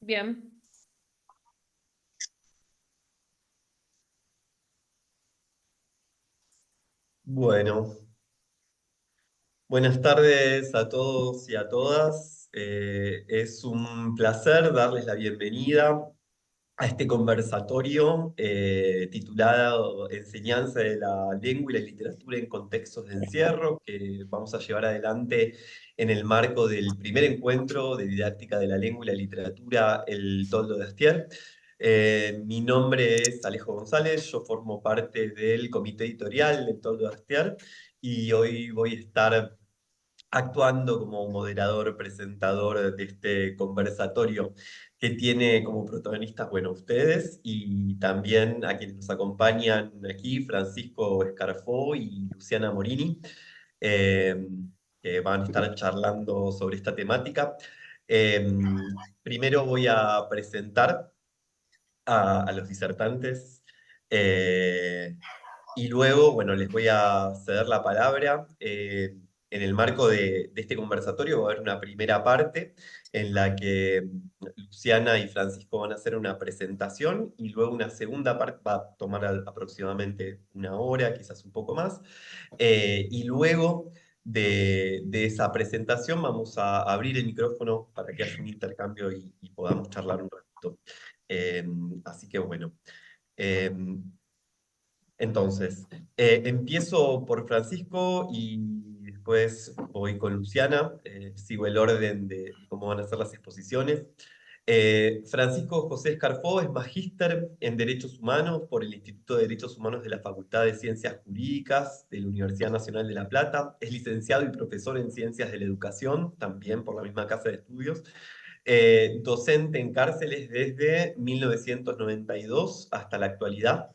Bien. Bueno, buenas tardes a todos y a todas. Es un placer darles la bienvenida a este conversatorio titulado Enseñanza de la lengua y la literatura en contextos de encierro, que vamos a llevar adelante en el marco del primer encuentro de didáctica de la lengua y la literatura, el Toldo de Astier. Mi nombre es Alejo González, yo formo parte del comité editorial del Toldo de Astier y hoy voy a estar actuando como moderador, presentador de este conversatorio que tiene como protagonistas, bueno, ustedes y también a quienes nos acompañan aquí, Francisco Escarfó y Luciana Morini, eh, que van a estar charlando sobre esta temática. Eh, Primero voy a presentar a los disertantes. Y luego, bueno, les voy a ceder la palabra. En el marco de este conversatorio va a haber una primera parte en la que Luciana y Francisco van a hacer una presentación y luego una segunda parte va a tomar aproximadamente una hora, quizás un poco más. Y luego de esa presentación vamos a abrir el micrófono para que haya un intercambio y podamos charlar un ratito. Eh, Así que bueno. Eh, entonces, empiezo por Francisco y después voy con Luciana. Sigo el orden de cómo van a ser las exposiciones. Francisco José Escarfó es magíster en Derechos Humanos por el Instituto de Derechos Humanos de la Facultad de Ciencias Jurídicas de la Universidad Nacional de La Plata. Es licenciado y profesor en Ciencias de la Educación, también por la misma casa de estudios. Docente en cárceles desde 1992 hasta la actualidad.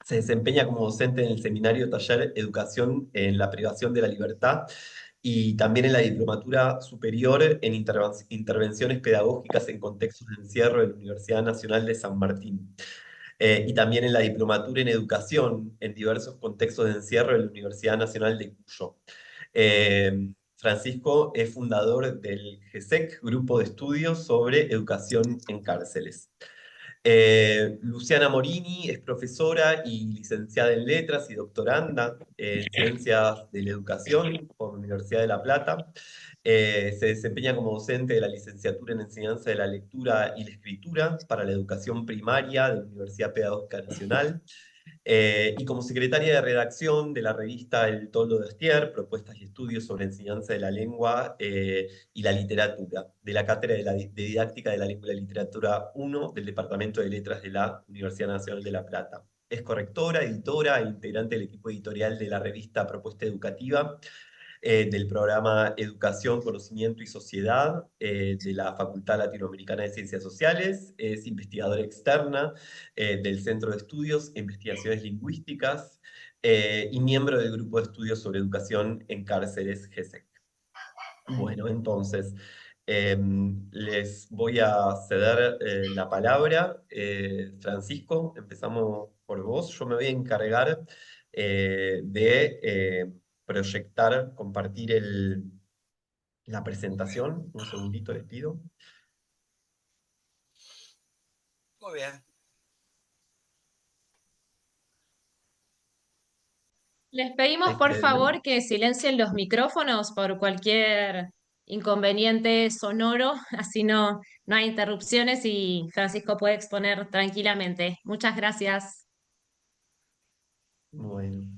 Se desempeña como docente en el seminario taller Educación en la privación de la libertad y también en la diplomatura superior en intervenciones pedagógicas en contextos de encierro de la Universidad Nacional de San Martín. Y también en la diplomatura en educación en diversos contextos de encierro de la Universidad Nacional de Cuyo. Francisco es fundador del GESEC, Grupo de Estudios sobre Educación en Cárceles. Luciana Morini es profesora y licenciada en Letras y doctoranda en Ciencias de la Educación por la Universidad de La Plata. Se desempeña como docente de la licenciatura en Enseñanza de la Lectura y la Escritura para la Educación Primaria de la Universidad Pedagógica Nacional. Y como secretaria de redacción de la revista El Toldo de Astier, propuestas y estudios sobre enseñanza de la lengua y la literatura, de la Cátedra de Didáctica de la Lengua y la Literatura 1 del Departamento de Letras de la Universidad Nacional de La Plata. Es correctora, editora e integrante del equipo editorial de la revista Propuesta Educativa, del programa Educación, Conocimiento y Sociedad de la Facultad Latinoamericana de Ciencias Sociales. Es investigadora externa del Centro de Estudios e Investigaciones Lingüísticas y miembro del Grupo de Estudios sobre Educación en Cárceles, GESEC. Bueno, entonces, les voy a ceder la palabra. Francisco, empezamos por vos. Yo me voy a encargar de proyectar, compartir la presentación. Un segundito les pido. Muy bien. Les pedimos por Excelente. favor que silencien los micrófonos por cualquier inconveniente sonoro, así no hay interrupciones y Francisco puede exponer tranquilamente. Muchas gracias. Bueno,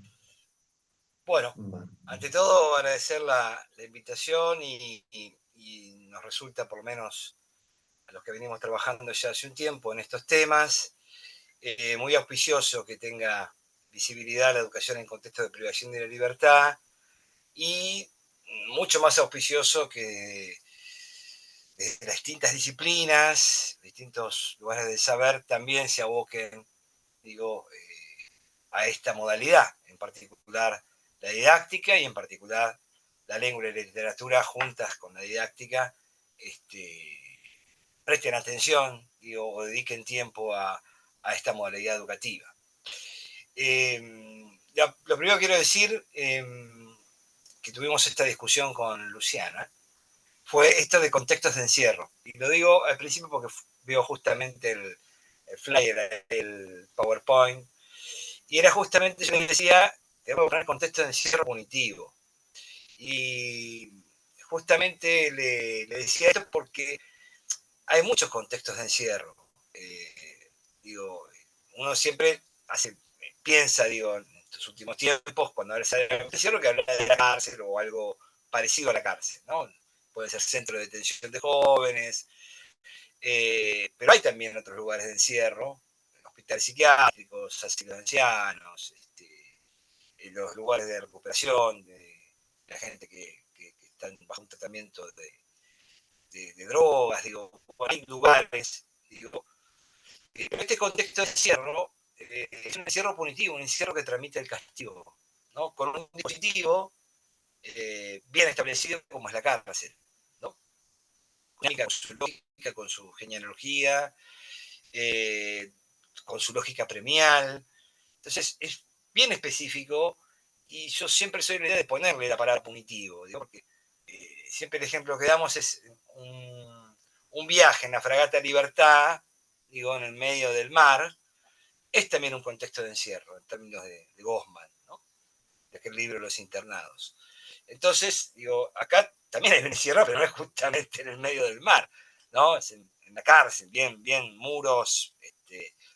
Bueno, va. ante todo agradecer la invitación y nos resulta, por lo menos a los que venimos trabajando ya hace un tiempo en estos temas, muy auspicioso que tenga visibilidad la educación en contexto de privación de la libertad y mucho más auspicioso que desde las distintas disciplinas, distintos lugares del saber, también se aboquen, digo, a esta modalidad, en particular la didáctica y en particular la lengua y la literatura juntas con la didáctica, presten atención, digo, o dediquen tiempo a esta modalidad educativa. Lo primero que quiero decir, que tuvimos esta discusión con Luciana, fue esto de contextos de encierro. Y lo digo al principio porque veo justamente el flyer, el PowerPoint, y era justamente, yo les decía, debo poner contexto de encierro punitivo. Y justamente le decía esto porque hay muchos contextos de encierro. Digo, uno siempre piensa, digo, en estos últimos tiempos, cuando habla de encierro, que habla de la cárcel o algo parecido a la cárcel, ¿no? Puede ser centro de detención de jóvenes, pero hay también otros lugares de encierro, hospitales psiquiátricos, asilos de ancianos, los lugares de recuperación de la gente que están bajo un tratamiento de drogas, digo, hay lugares, digo, pero este contexto de encierro es un encierro punitivo, un encierro que transmite el castigo, ¿no? Con un dispositivo bien establecido como es la cárcel, ¿no? Con su lógica, con su genealogía, con su lógica premial. Entonces, es bien específico y yo siempre soy la idea de ponerle la palabra punitivo, ¿digo? Porque siempre el ejemplo que damos es un viaje en la fragata Libertad, digo, en el medio del mar, es también un contexto de encierro, en términos de Gossman, ¿no? De aquel libro Los internados. Entonces, digo, acá también hay un encierro, pero no es justamente en el medio del mar, ¿no? Es en la cárcel, bien muros,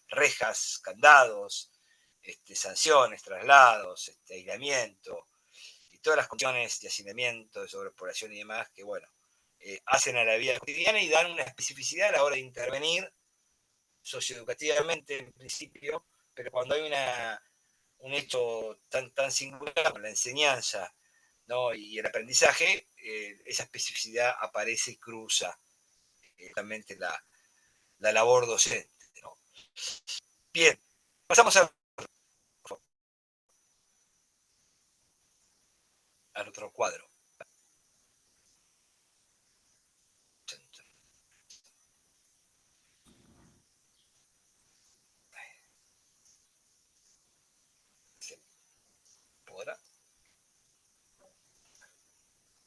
rejas, candados, sanciones, traslados, aislamiento, y todas las condiciones de hacinamiento, de sobrepoblación y demás, que, bueno, hacen a la vida cotidiana y dan una especificidad a la hora de intervenir socioeducativamente en principio, pero cuando hay un hecho tan singular como la enseñanza, ¿no? Y el aprendizaje, esa especificidad aparece y cruza realmente la labor docente, ¿no? Bien, pasamos al otro cuadro. ¿Podrá?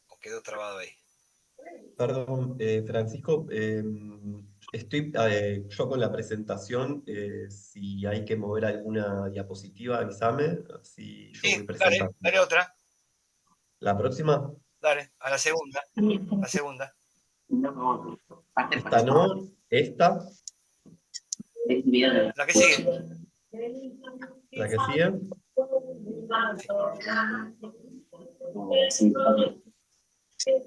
¿O quedó trabado ahí? Perdón, Francisco, estoy yo con la presentación, si hay que mover alguna diapositiva, avísame, así yo voy Sí, dale, presentando. dale otra, ¿La próxima? dale, a la segunda, la segunda. Esta no, esta, La que sigue. la que sigue. Sí.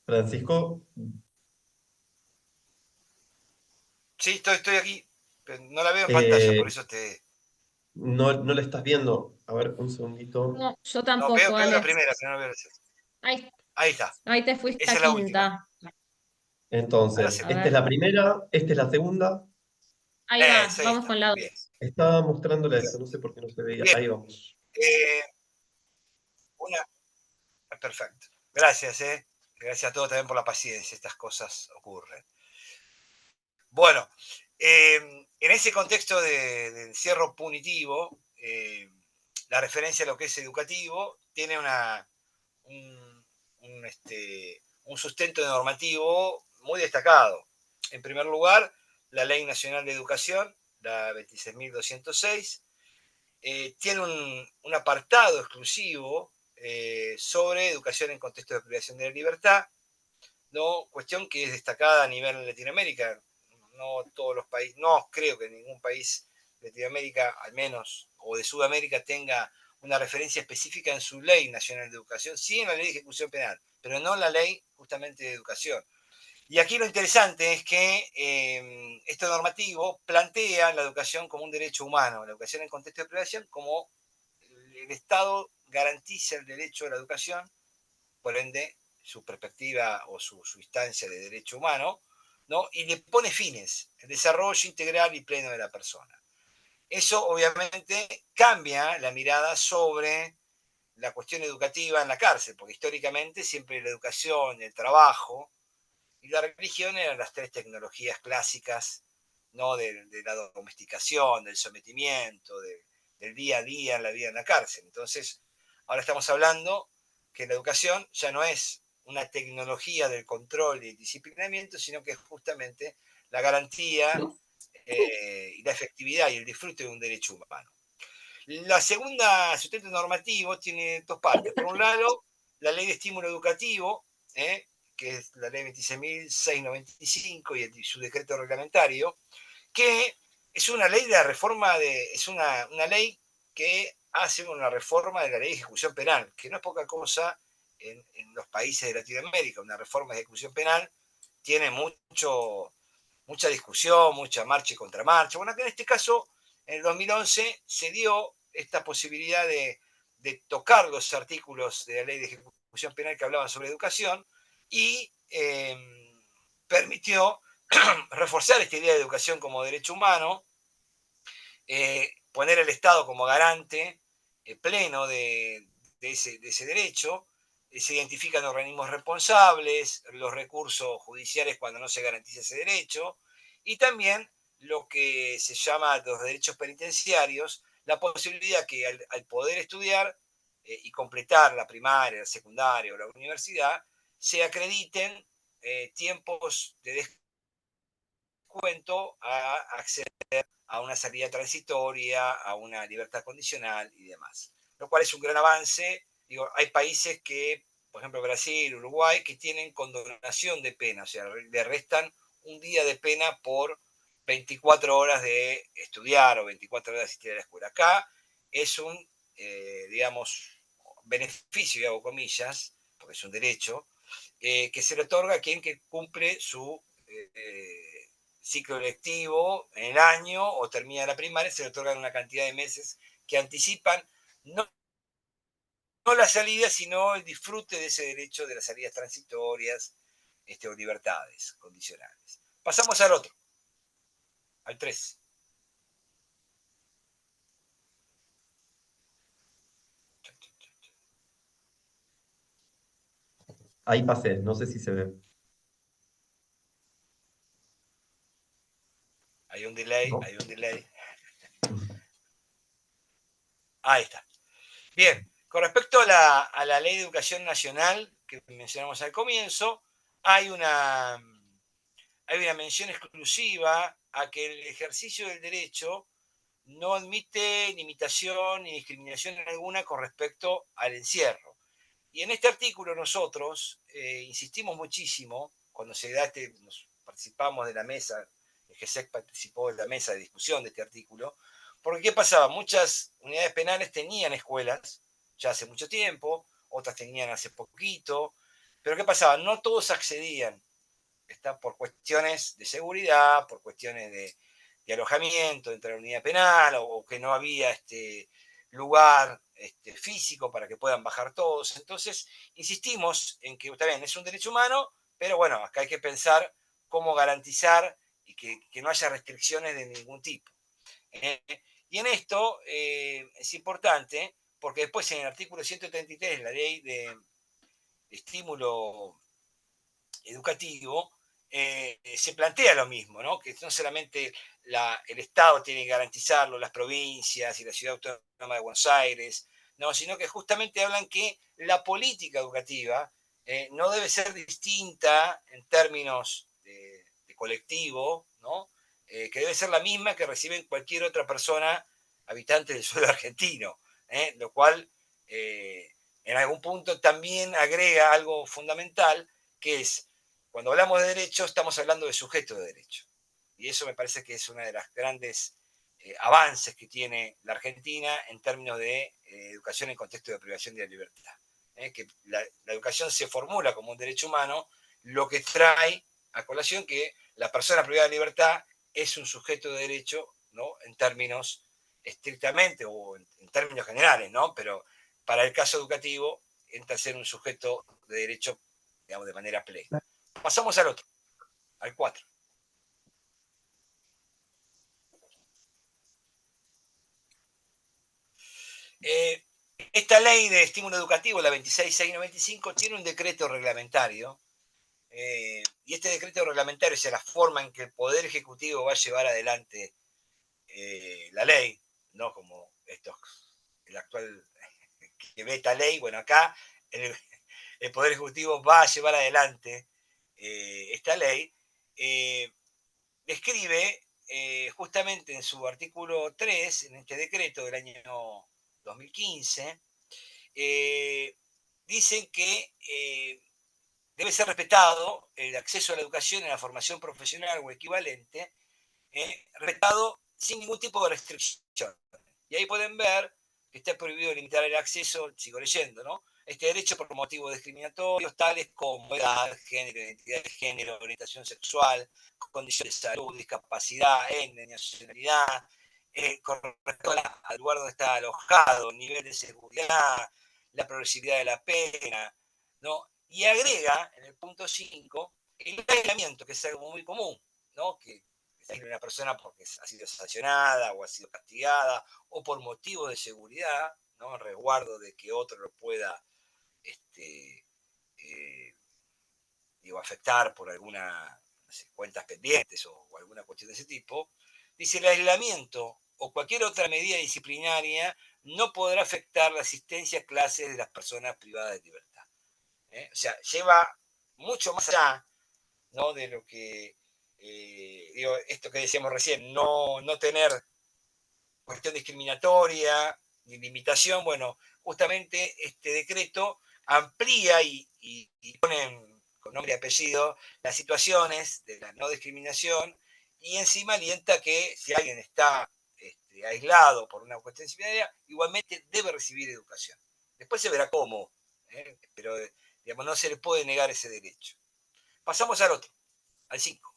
Francisco, Sí, estoy aquí, pero no la veo en pantalla, por eh, eso te... no la estás viendo. A ver, un segundito. No, yo No, tampoco, veo la Alex. primera, pero no veo la segunda. Ahí, Ahí está, ahí te fuiste esa a es la última. quinta. A la Entonces, A esta es segunda. ver, la primera, esta es la segunda. ahí va, Ahí vamos está, con la bien. dos. Estaba mostrándola eso, no sé por qué no se veía. Bien, Ahí vamos. una... Perfecto. Gracias, Gracias a todos también por la paciencia, estas cosas ocurren. Bueno, en ese contexto de encierro punitivo, la referencia a lo que es educativo tiene un sustento normativo muy destacado. En primer lugar, la Ley Nacional de Educación, la 26.206, tiene un apartado exclusivo sobre educación en contexto de privación de la libertad, ¿no? Cuestión que es destacada a nivel Latinoamérica. No todos los países, no creo que ningún país de Latinoamérica, al menos, o de Sudamérica, tenga una referencia específica en su ley nacional de educación, sí en la ley de ejecución penal, pero no en la ley justamente de educación. Y aquí lo interesante es que este normativo plantea la educación como un derecho humano, la educación en contexto de privación, como el Estado garantiza el derecho a la educación, por ende, su perspectiva o su instancia de derecho humano, ¿no? Y le pone fines, el desarrollo integral y pleno de la persona. Eso obviamente cambia la mirada sobre la cuestión educativa en la cárcel, porque históricamente siempre la educación, el trabajo y la religión eran las tres tecnologías clásicas, ¿no? De la domesticación, del sometimiento, del día a día en la vida en la cárcel. Entonces, ahora estamos hablando que la educación ya no es una tecnología del control y disciplinamiento, sino que es justamente la garantía y la efectividad y el disfrute de un derecho humano. La segunda sustento normativo tiene dos partes. Por un lado, la ley de estímulo educativo, que es la ley 26.695 y su decreto reglamentario, que es una ley de la reforma es una ley que hace una reforma de la ley de ejecución penal, que no es poca cosa en los países de Latinoamérica. Una reforma de ejecución penal tiene mucha discusión, mucha marcha y contramarcha. Bueno, que en este caso, en el 2011, se dio esta posibilidad de tocar los artículos de la ley de ejecución penal que hablaban sobre educación y permitió reforzar esta idea de educación como derecho humano, poner al Estado como garante pleno de ese derecho. Se identifican organismos responsables, los recursos judiciales cuando no se garantiza ese derecho, y también lo que se llama los derechos penitenciarios, la posibilidad que al poder estudiar y completar la primaria, la secundaria o la universidad, se acrediten tiempos de descuento a acceder a una salida transitoria, a una libertad condicional y demás. Lo cual es un gran avance. Digo, hay países que, por ejemplo, Brasil, Uruguay, que tienen condonación de pena, o sea, le restan un día de pena por 24 horas de estudiar o 24 horas de asistir a la escuela. Acá es un, digamos, beneficio, y hago comillas, porque es un derecho, que se le otorga a quien que cumple su ciclo lectivo en el año o termina la primaria, se le otorgan una cantidad de meses que anticipan no la salida, sino el disfrute de ese derecho de las salidas transitorias o libertades condicionales. Pasamos al otro, al 3. Ahí pasé, no sé si se ve. Hay un delay, ¿No? hay un delay. Ahí está. Bien, con respecto a la Ley de Educación Nacional que mencionamos al comienzo, hay una mención exclusiva a que el ejercicio del derecho no admite limitación ni discriminación alguna con respecto al encierro. Y en este artículo nosotros insistimos muchísimo, cuando se da participamos de la mesa, el GESEC participó de la mesa de discusión de este artículo, porque ¿qué pasaba? Muchas unidades penales tenían escuelas ya hace mucho tiempo, otras tenían hace poquito, pero ¿qué pasaba? No todos accedían, por cuestiones de seguridad, por cuestiones de alojamiento dentro de la unidad penal, o que no había lugar físico para que puedan bajar todos. Entonces, insistimos en que también es un derecho humano, pero bueno, acá hay que pensar cómo garantizar y que no haya restricciones de ningún tipo. Y en esto es importante, porque después en el artículo 133 de la ley de estímulo educativo, se plantea lo mismo, ¿no? Que no solamente el Estado tiene que garantizarlo, las provincias y la Ciudad Autónoma de Buenos Aires, no, sino que justamente hablan que la política educativa no debe ser distinta en términos de colectivo, ¿no? Que debe ser la misma que reciben cualquier otra persona habitante del suelo argentino, lo cual en algún punto también agrega algo fundamental, que es, cuando hablamos de derecho, estamos hablando de sujeto de derecho. Y eso me parece que es una de las grandes avances que tiene la Argentina en términos de educación en contexto de privación de la libertad. Que la educación se formula como un derecho humano, lo que trae a colación que la persona privada de libertad es un sujeto de derecho, ¿no? En términos estrictamente o en términos generales, ¿no? Pero para el caso educativo entra a ser un sujeto de derecho, digamos, de manera plena. Pasamos al otro, al 4. Esta ley de estímulo educativo, la 26.695, tiene un decreto reglamentario, y este decreto reglamentario, o sea, la forma en que el Poder Ejecutivo va a llevar adelante la ley, ¿no? Como el actual que ve esta ley, bueno, acá el Poder Ejecutivo va a llevar adelante esta ley, describe justamente en su artículo 3, en este decreto del año 2015, dicen que debe ser respetado el acceso a la educación y a la formación profesional o equivalente, respetado sin ningún tipo de restricción. Y ahí pueden ver que está prohibido limitar el acceso, sigo leyendo, ¿no? Este derecho por motivos discriminatorios, tales como edad, género, identidad de género, orientación sexual, condiciones de salud, discapacidad, etnia, nacionalidad, con respecto al lugar donde está alojado, nivel de seguridad, la progresividad de la pena, ¿no? Y agrega en el punto 5 el aislamiento, que es algo muy común, ¿no? Que una persona porque ha sido sancionada o ha sido castigada o por motivo de seguridad, ¿no? En resguardo de que otro lo pueda afectar por alguna, no sé, cuentas pendientes o alguna cuestión de ese tipo. Dice, el aislamiento o cualquier otra medida disciplinaria no podrá afectar la asistencia a clases de las personas privadas de libertad. O sea, lleva mucho más allá, ¿no? De lo que, digo, esto que decíamos recién, no tener cuestión discriminatoria ni limitación. Bueno, justamente este decreto amplía y pone con nombre y apellido las situaciones de la no discriminación y encima alienta que si alguien está aislado por una cuestión disciplinaria, igualmente debe recibir educación. Después se verá cómo, pero digamos, no se le puede negar ese derecho. Pasamos al otro, al 5.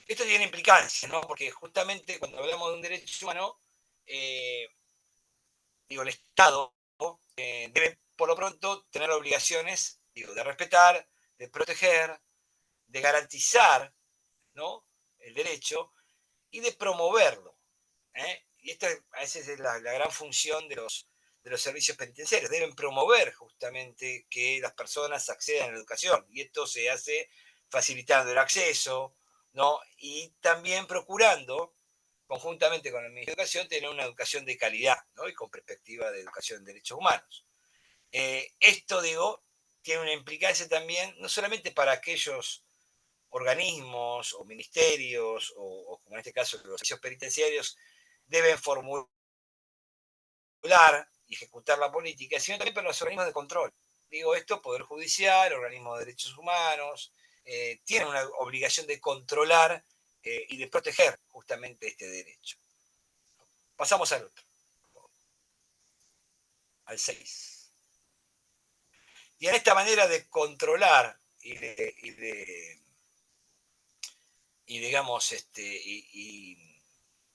Esto tiene implicancias, ¿no? Porque justamente cuando hablamos de un derecho humano, el Estado debe, por lo pronto, tener obligaciones, de respetar, de proteger, de garantizar, ¿no? El derecho y de promoverlo. Y esta a veces es la gran función de los servicios penitenciarios. Deben promover justamente que las personas accedan a la educación. Y esto se hace facilitando el acceso, ¿no? Y también procurando, conjuntamente con el Ministerio de Educación, tener una educación de calidad, ¿no? Y con perspectiva de educación en derechos humanos. Esto, digo, tiene una implicancia también, no solamente para aquellos organismos o ministerios, o como en este caso los servicios penitenciarios, deben formular y ejecutar la política, sino también para los organismos de control. Digo esto, Poder Judicial, organismos de derechos humanos, tienen una obligación de controlar y de proteger justamente este derecho. Pasamos al otro, al 6. Y en esta manera de controlar y digamos, y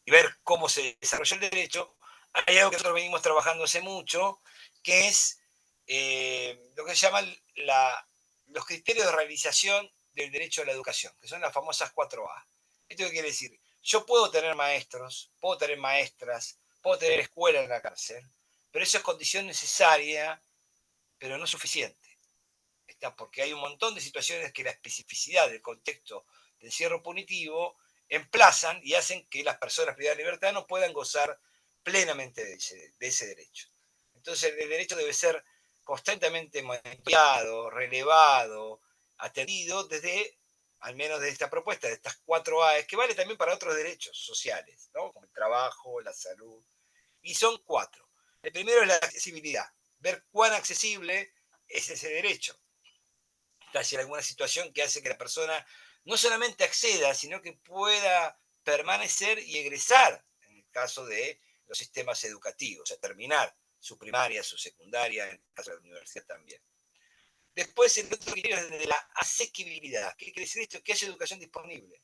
ver cómo se desarrolla el derecho, hay algo que nosotros venimos trabajando hace mucho, que es lo que se llaman los criterios de realización del derecho a la educación, que son las famosas 4A. ¿Esto qué quiere decir? Yo puedo tener maestros, puedo tener maestras, puedo tener escuela en la cárcel, pero eso es condición necesaria, pero no suficiente. Porque hay un montón de situaciones que la especificidad del contexto de encierro punitivo emplazan y hacen que las personas privadas de libertad no puedan gozar plenamente de ese derecho. Entonces el derecho debe ser constantemente monitoreado, relevado, atendido desde, al menos de esta propuesta, de estas 4A, que vale también para otros derechos sociales, ¿no? Como el trabajo, la salud, y son 4. El primero es la accesibilidad, ver cuán accesible es ese derecho. Si hay alguna situación que hace que la persona no solamente acceda, sino que pueda permanecer y egresar, en el caso de los sistemas educativos, o sea, terminar su primaria, su secundaria, en el caso de la universidad también. Después, el otro criterio es de la asequibilidad. ¿Qué quiere decir esto? Que haya educación disponible.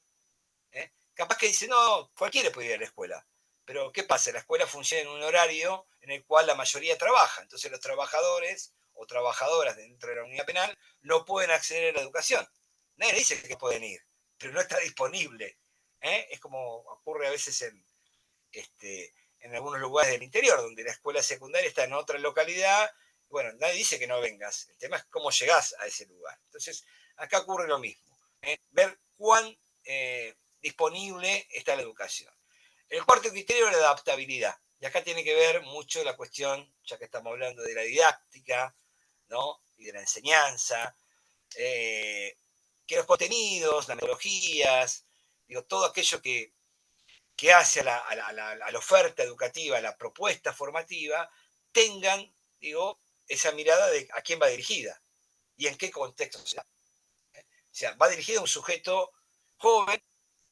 Capaz que dice, no, cualquiera puede ir a la escuela. Pero, ¿qué pasa? La escuela funciona en un horario en el cual la mayoría trabaja. Entonces, los trabajadores o trabajadoras dentro de la unidad penal no pueden acceder a la educación. Nadie dice que pueden ir, pero no está disponible. Es como ocurre a veces en algunos lugares del interior, donde la escuela secundaria está en otra localidad. Bueno, nadie dice que no vengas. El tema es cómo llegás a ese lugar. Entonces, acá ocurre lo mismo. Ver cuán disponible está la educación. El cuarto criterio es la adaptabilidad. Y acá tiene que ver mucho la cuestión, ya que estamos hablando de la didáctica, ¿no? Y de la enseñanza, que los contenidos, las metodologías, digo, todo aquello que hace a la oferta educativa, a la propuesta formativa, tengan, digo, esa mirada de a quién va dirigida y en qué contexto se da. O sea, va dirigida a un sujeto joven,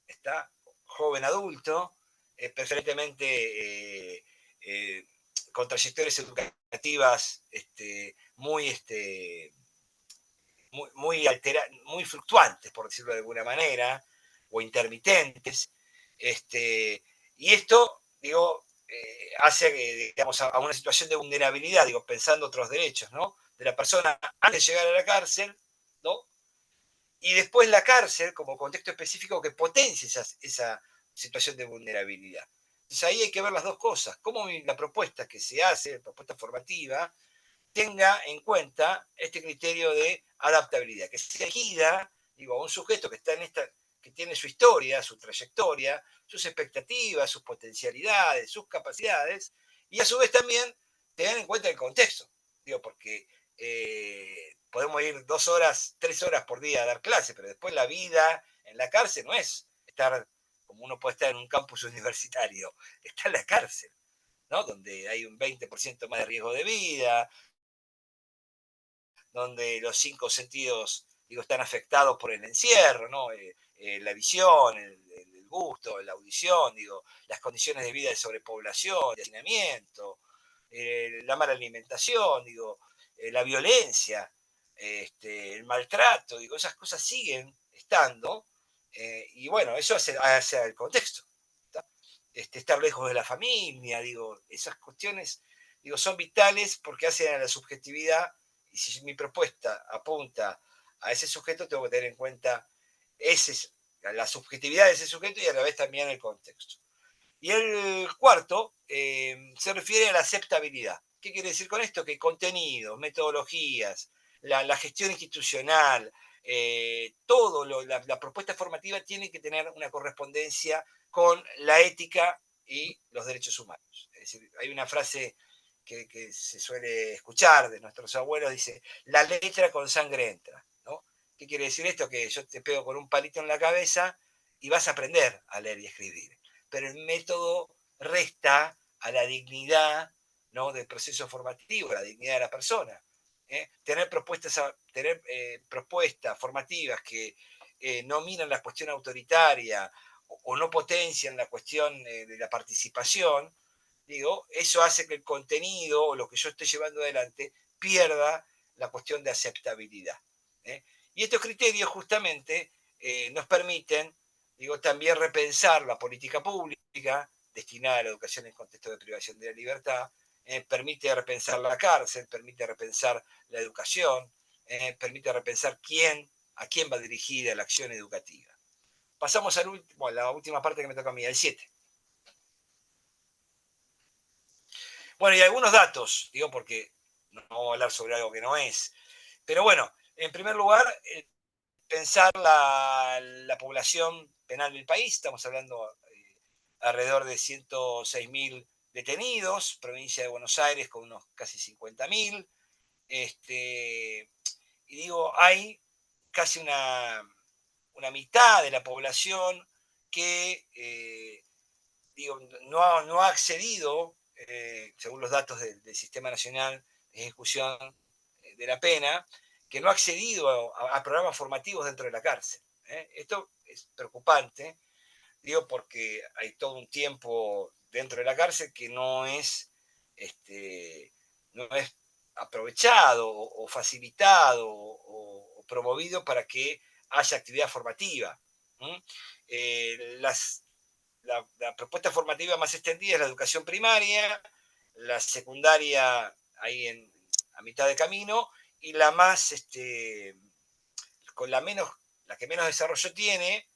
está joven adulto, preferentemente con trayectorias educativas muy fluctuantes, por decirlo de alguna manera, o intermitentes. Y esto, digo, hace, digamos, a una situación de vulnerabilidad, digo, pensando otros derechos, ¿no? De la persona antes de llegar a la cárcel, ¿no? Y después la cárcel como contexto específico que potencie esa situación de vulnerabilidad. Entonces ahí hay que ver las dos cosas, cómo la propuesta que se hace, la propuesta formativa, tenga en cuenta este criterio de adaptabilidad, que sea elegida, digo, a un sujeto que está en esta, que tiene su historia, su trayectoria, sus expectativas, sus potencialidades, sus capacidades, y a su vez también tengan en cuenta el contexto, digo, porque podemos ir 2 horas, 3 horas por día a dar clase, pero después la vida en la cárcel no es estar como uno puede estar en un campus universitario, está en la cárcel, ¿no? Donde hay un 20% más de riesgo de vida, donde los 5 sentidos, digo, están afectados por el encierro, ¿no? La visión, el gusto, la audición, digo, las condiciones de vida de sobrepoblación, de hacinamiento, la mala alimentación, digo, la violencia, el maltrato, digo, esas cosas siguen estando, y bueno, eso hace el contexto. Estar lejos de la familia, digo, esas cuestiones, digo, son vitales porque hacen a la subjetividad, y si mi propuesta apunta a ese sujeto, tengo que tener en cuenta la subjetividad de ese sujeto y a la vez también el contexto. Y el cuarto se refiere a la aceptabilidad. ¿Qué quiere decir con esto? Que contenidos, metodologías, la gestión institucional, la propuesta formativa tiene que tener una correspondencia con la ética y los derechos humanos. Es decir, hay una frase que se suele escuchar de nuestros abuelos, dice, la letra con sangre entra, ¿no? ¿Qué quiere decir esto? Que yo te pego con un palito en la cabeza y vas a aprender a leer y escribir. Pero el método resta a la dignidad, ¿no? Del proceso formativo, a la dignidad de la persona. Tener propuestas formativas que no miran la cuestión autoritaria o no potencian la cuestión de la participación, digo, eso hace que el contenido o lo que yo esté llevando adelante pierda la cuestión de aceptabilidad. Y estos criterios justamente nos permiten, digo, también repensar la política pública destinada a la educación en contexto de privación de la libertad, permite repensar la cárcel, permite repensar la educación, permite repensar a quién va dirigida la acción educativa. Pasamos a la última parte que me toca a mí, el 7. Bueno, y algunos datos, digo, porque no vamos a hablar sobre algo que no es. Pero bueno, en primer lugar, pensar la población penal del país, estamos hablando alrededor de 106.000 detenidos, provincia de Buenos Aires con unos casi 50.000. Y digo, hay casi una mitad de la población que digo, no ha accedido, según los datos del Sistema Nacional de Ejecución de la Pena, que no ha accedido a programas formativos dentro de la cárcel. Esto es preocupante, digo, porque hay todo un tiempo dentro de la cárcel que no es aprovechado o facilitado o promovido para que haya actividad formativa. La propuesta formativa más extendida es la educación primaria, la secundaria ahí a mitad de camino, y la más, la que menos desarrollo tiene,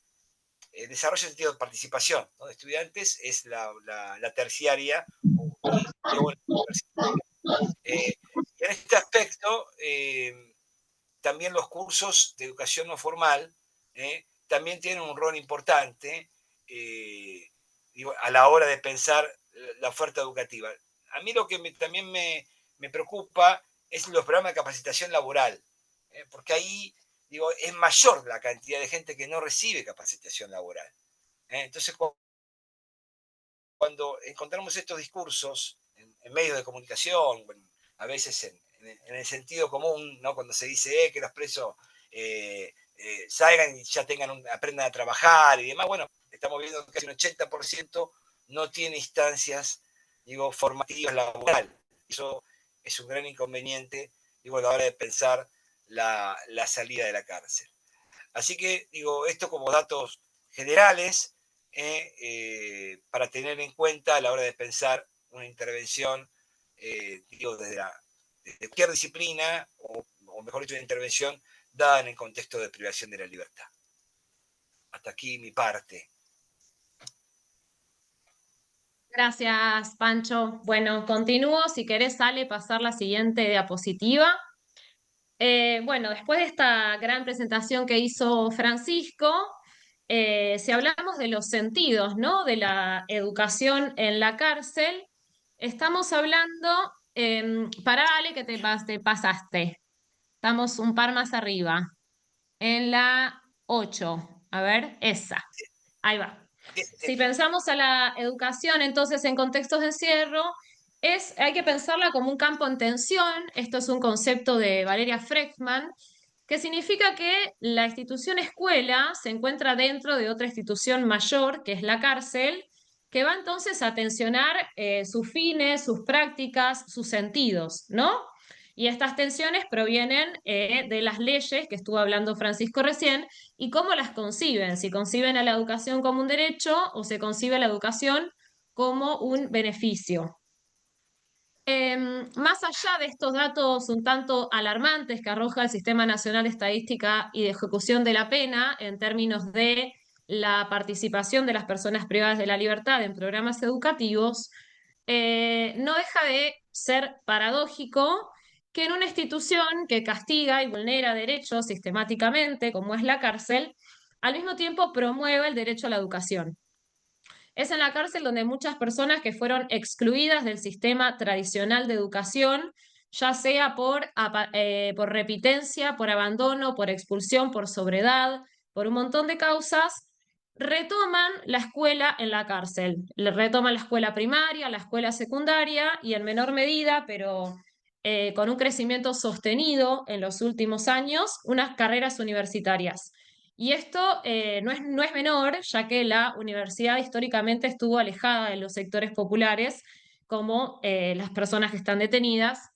desarrollo en sentido de participación, ¿no? De estudiantes, es la terciaria y luego la universitaria. En este aspecto, también los cursos de educación no formal también tienen un rol importante, digo, a la hora de pensar la oferta educativa. A mí lo que también me preocupa es los programas de capacitación laboral, porque ahí, digo, es mayor la cantidad de gente que no recibe capacitación laboral. Entonces, cuando encontramos estos discursos en medios de comunicación, a veces en el sentido común, ¿no? Cuando se dice que los presos salgan y ya aprendan a trabajar y demás, bueno, estamos viendo que casi un 80% no tiene instancias, digo, formativas laborales. Eso es un gran inconveniente, digo, a la hora de pensar la salida de la cárcel. Así que, digo, esto como datos generales para tener en cuenta a la hora de pensar una intervención, digo, desde cualquier disciplina, o mejor dicho, una intervención dada en el contexto de privación de la libertad. Hasta aquí mi parte. Gracias, Pancho. Bueno, continúo. Si querés, Ale, pasar la siguiente diapositiva. Bueno, después de esta gran presentación que hizo Francisco, si hablamos de los sentidos, ¿no? De la educación en la cárcel, estamos hablando, para Ale, que te pasaste. Estamos un par más arriba, en la 8. A ver, esa. Ahí va. Si pensamos a la educación entonces en contextos de encierro, hay que pensarla como un campo en tensión. Esto es un concepto de Valeria Freckman, que significa que la institución escuela se encuentra dentro de otra institución mayor, que es la cárcel, que va entonces a tensionar sus fines, sus prácticas, sus sentidos, ¿no? Y estas tensiones provienen de las leyes que estuvo hablando Francisco recién y cómo las conciben, si conciben a la educación como un derecho o se concibe la educación como un beneficio. Más allá de estos datos un tanto alarmantes que arroja el Sistema Nacional de Estadística y de Ejecución de la Pena en términos de la participación de las personas privadas de la libertad en programas educativos, no deja de ser paradójico que en una institución que castiga y vulnera derechos sistemáticamente, como es la cárcel, al mismo tiempo promueva el derecho a la educación. Es en la cárcel donde muchas personas que fueron excluidas del sistema tradicional de educación, ya sea por repitencia, por abandono, por expulsión, por sobredad, por un montón de causas, retoman la escuela en la cárcel. Retoman la escuela primaria, la escuela secundaria y en menor medida, pero con un crecimiento sostenido en los últimos años, unas carreras universitarias. Y esto no es menor, ya que la universidad históricamente estuvo alejada de los sectores populares, como las personas que están detenidas.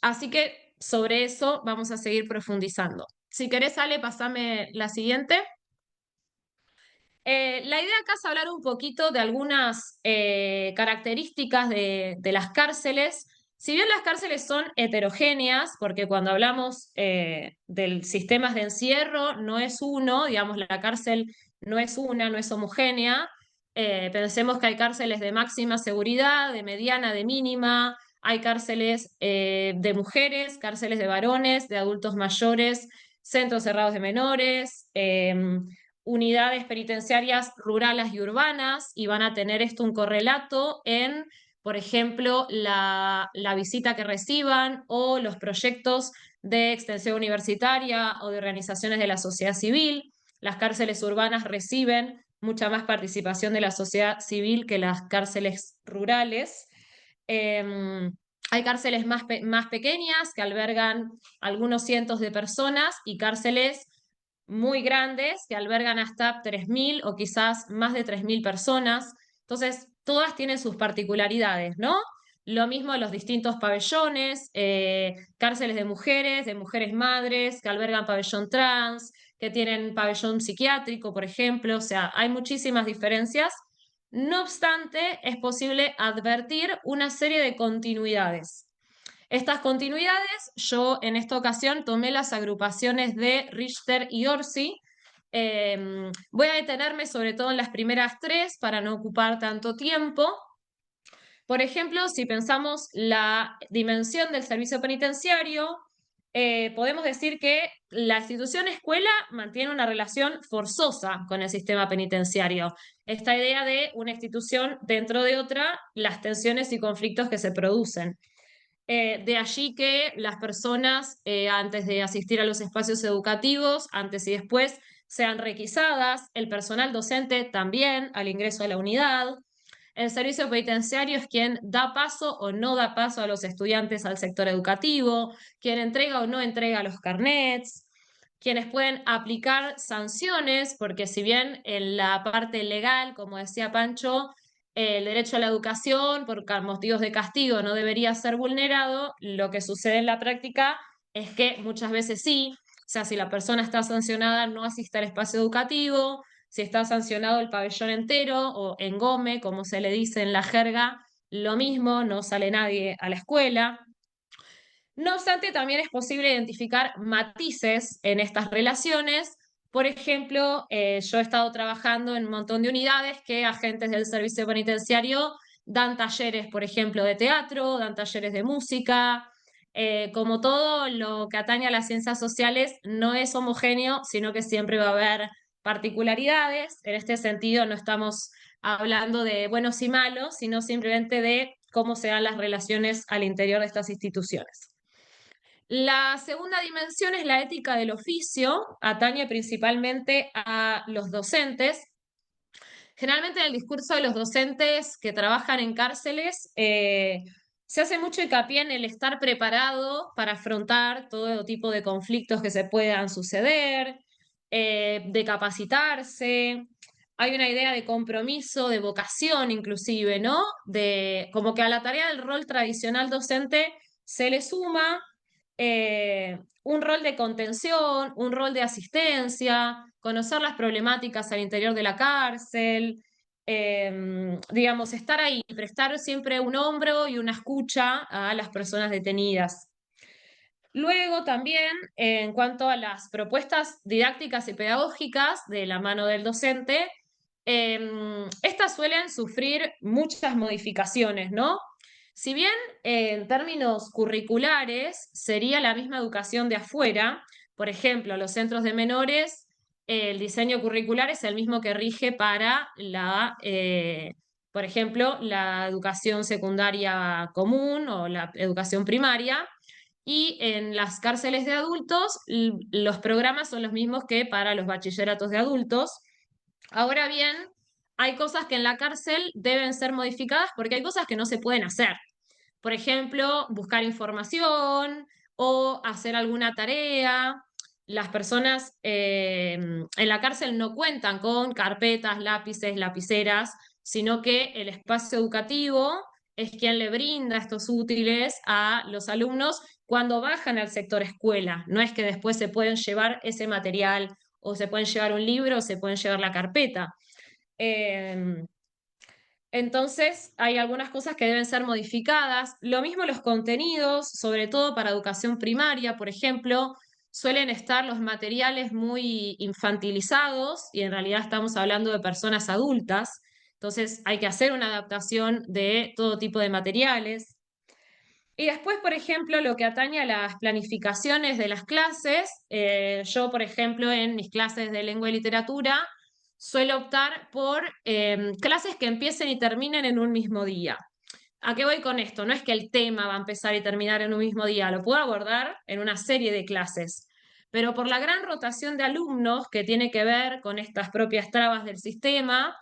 Así que sobre eso vamos a seguir profundizando. Si querés, Ale, pasame la siguiente. La idea acá es hablar un poquito de algunas características de las cárceles. Si bien las cárceles son heterogéneas, porque cuando hablamos del sistemas de encierro no es uno, digamos, la cárcel no es una, no es homogénea. Pensemos que hay cárceles de máxima seguridad, de mediana, de mínima, hay cárceles de mujeres, cárceles de varones, de adultos mayores, centros cerrados de menores, unidades penitenciarias rurales y urbanas, y van a tener esto un correlato en, por ejemplo, la visita que reciban o los proyectos de extensión universitaria o de organizaciones de la sociedad civil. Las cárceles urbanas reciben mucha más participación de la sociedad civil que las cárceles rurales. Hay cárceles más pequeñas que albergan algunos cientos de personas y cárceles muy grandes que albergan hasta 3.000 o quizás más de 3.000 personas. Entonces, todas tienen sus particularidades, ¿no? Lo mismo los distintos pabellones, cárceles de mujeres madres, que albergan pabellón trans, que tienen pabellón psiquiátrico, por ejemplo. O sea, hay muchísimas diferencias. No obstante, es posible advertir una serie de continuidades. Estas continuidades, yo en esta ocasión tomé las agrupaciones de Richter y Orsi. Voy a detenerme sobre todo en las primeras tres para no ocupar tanto tiempo. Por ejemplo, si pensamos la dimensión del servicio penitenciario, podemos decir que la institución escuela mantiene una relación forzosa con el sistema penitenciario. Esta idea de una institución dentro de otra, las tensiones y conflictos que se producen. De allí que las personas, antes de asistir a los espacios educativos, antes y después, sean requisadas, el personal docente también al ingreso a la unidad. El servicio penitenciario es quien da paso o no da paso a los estudiantes al sector educativo, quien entrega o no entrega los carnets, quienes pueden aplicar sanciones, porque si bien en la parte legal, como decía Pancho, el derecho a la educación por motivos de castigo no debería ser vulnerado, lo que sucede en la práctica es que muchas veces sí, o sea, si la persona está sancionada no asiste al espacio educativo, si está sancionado el pabellón entero o engome, como se le dice en la jerga, lo mismo, no sale nadie a la escuela. No obstante, también es posible identificar matices en estas relaciones. Por ejemplo, yo he estado trabajando en un montón de unidades que agentes del servicio penitenciario dan talleres, por ejemplo, de teatro, dan talleres de música. Como todo lo que atañe a las ciencias sociales, no es homogéneo, sino que siempre va a haber particularidades. En este sentido, no estamos hablando de buenos y malos, sino simplemente de cómo se dan las relaciones al interior de estas instituciones. La segunda dimensión es la ética del oficio, atañe principalmente a los docentes. Generalmente en el discurso de los docentes que trabajan en cárceles se hace mucho hincapié en el estar preparado para afrontar todo tipo de conflictos que se puedan suceder, de capacitarse. Hay una idea de compromiso, de vocación inclusive, ¿no? De, como que a la tarea del rol tradicional docente se le suma un rol de contención, un rol de asistencia, conocer las problemáticas al interior de la cárcel, digamos, estar ahí, prestar siempre un hombro y una escucha a las personas detenidas. Luego también, en cuanto a las propuestas didácticas y pedagógicas de la mano del docente, estas suelen sufrir muchas modificaciones, ¿no? Si bien en términos curriculares sería la misma educación de afuera, por ejemplo, los centros de menores, el diseño curricular es el mismo que rige para por ejemplo, la educación secundaria común o la educación primaria, y en las cárceles de adultos los programas son los mismos que para los bachilleratos de adultos. Ahora bien, hay cosas que en la cárcel deben ser modificadas porque hay cosas que no se pueden hacer. Por ejemplo, buscar información o hacer alguna tarea. Las personas en la cárcel no cuentan con carpetas, lápices, lapiceras, sino que el espacio educativo es quien le brinda estos útiles a los alumnos cuando bajan al sector escuela. No es que después se pueden llevar ese material o se pueden llevar un libro o se pueden llevar la carpeta. Entonces, hay algunas cosas que deben ser modificadas. Lo mismo los contenidos, sobre todo para educación primaria, por ejemplo, suelen estar los materiales muy infantilizados y en realidad estamos hablando de personas adultas. Entonces, hay que hacer una adaptación de todo tipo de materiales. Y después, por ejemplo, lo que atañe a las planificaciones de las clases, yo, por ejemplo, en mis clases de lengua y literatura, suelo optar por clases que empiecen y terminen en un mismo día. ¿A qué voy con esto? No es que el tema va a empezar y terminar en un mismo día, lo puedo abordar en una serie de clases, pero por la gran rotación de alumnos que tiene que ver con estas propias trabas del sistema,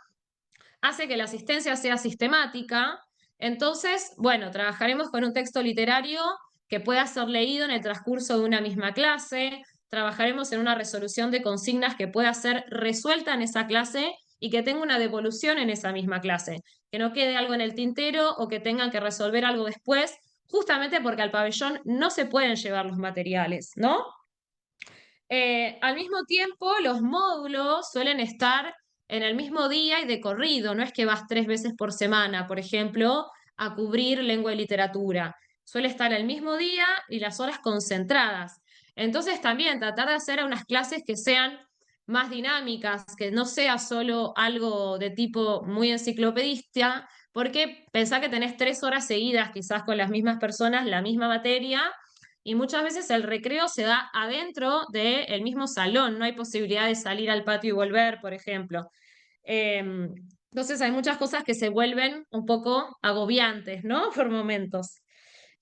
hace que la asistencia sea sistemática. Entonces, bueno, trabajaremos con un texto literario que pueda ser leído en el transcurso de una misma clase, trabajaremos en una resolución de consignas que pueda ser resuelta en esa clase y que tenga una devolución en esa misma clase, que no quede algo en el tintero o que tengan que resolver algo después, justamente porque al pabellón no se pueden llevar los materiales, ¿no? Al mismo tiempo, los módulos suelen estar en el mismo día y de corrido, no es que vas 3 veces por semana, por ejemplo, a cubrir lengua y literatura. Suele estar el mismo día y las horas concentradas. Entonces también tratar de hacer unas clases que sean más dinámicas, que no sea solo algo de tipo muy enciclopedista, porque pensá que tenés 3 horas seguidas quizás con las mismas personas, la misma materia, y muchas veces el recreo se da adentro del mismo salón, no hay posibilidad de salir al patio y volver, por ejemplo. Entonces hay muchas cosas que se vuelven un poco agobiantes, ¿no? Por momentos.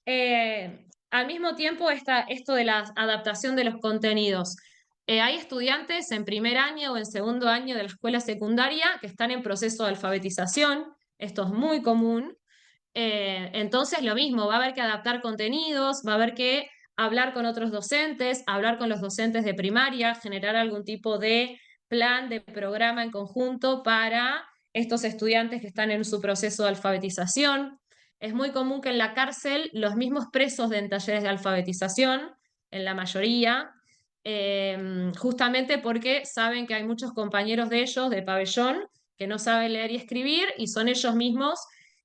Al mismo tiempo está esto de la adaptación de los contenidos. Hay estudiantes en primer año o en segundo año de la escuela secundaria que están en proceso de alfabetización. Esto es muy común. Entonces, lo mismo, va a haber que adaptar contenidos, va a haber que hablar con otros docentes, hablar con los docentes de primaria, generar algún tipo de plan, de programa en conjunto para estos estudiantes que están en su proceso de alfabetización. Es muy común que en la cárcel los mismos presos den talleres de alfabetización, en la mayoría, justamente porque saben que hay muchos compañeros de ellos, de pabellón, que no saben leer y escribir y son ellos mismos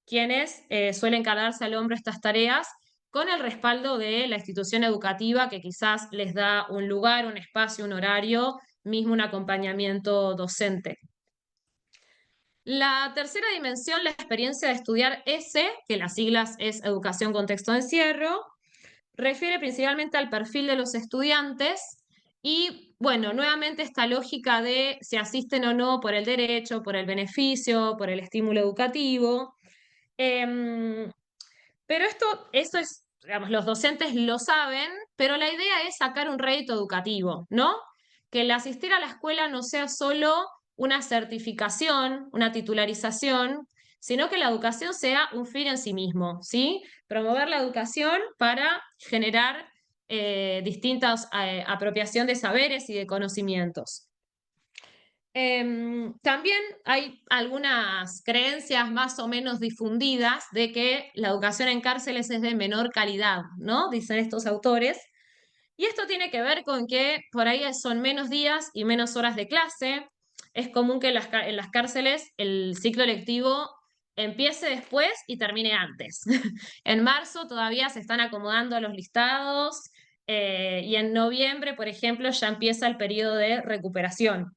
quienes suelen cargarse al hombro estas tareas con el respaldo de la institución educativa que quizás les da un lugar, un espacio, un horario, mismo un acompañamiento docente. La tercera dimensión, la experiencia de estudiar ESE, que las siglas es Educación Contexto de Encierro, refiere principalmente al perfil de los estudiantes y, bueno, nuevamente esta lógica de si asisten o no por el derecho, por el beneficio, por el estímulo educativo. Pero eso es, digamos, los docentes lo saben, pero la idea es sacar un rédito educativo, ¿no? Que el asistir a la escuela no sea solo una certificación, una titularización, sino que la educación sea un fin en sí mismo, ¿sí? Promover la educación para generar distintas apropiación de saberes y de conocimientos. También hay algunas creencias más o menos difundidas de que la educación en cárceles es de menor calidad, ¿no? Dicen estos autores. Y esto tiene que ver con que por ahí son menos días y menos horas de clase. Es común que en las cárceles el ciclo lectivo empiece después y termine antes. En marzo todavía se están acomodando los listados y en noviembre, por ejemplo, ya empieza el periodo de recuperación.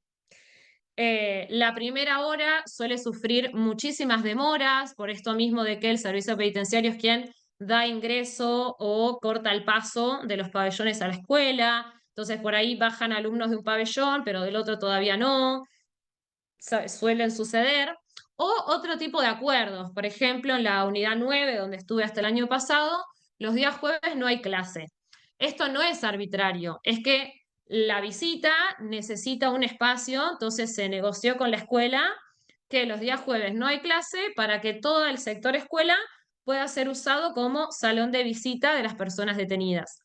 La primera hora suele sufrir muchísimas demoras, por esto mismo de que el servicio penitenciario es quien da ingreso o corta el paso de los pabellones a la escuela. Entonces por ahí bajan alumnos de un pabellón, pero del otro todavía no. Suelen suceder. O otro tipo de acuerdos. Por ejemplo, en la unidad 9, donde estuve hasta el año pasado, los días jueves no hay clase. Esto no es arbitrario, es que la visita necesita un espacio, entonces se negoció con la escuela que los días jueves no hay clase para que todo el sector escuela pueda ser usado como salón de visita de las personas detenidas.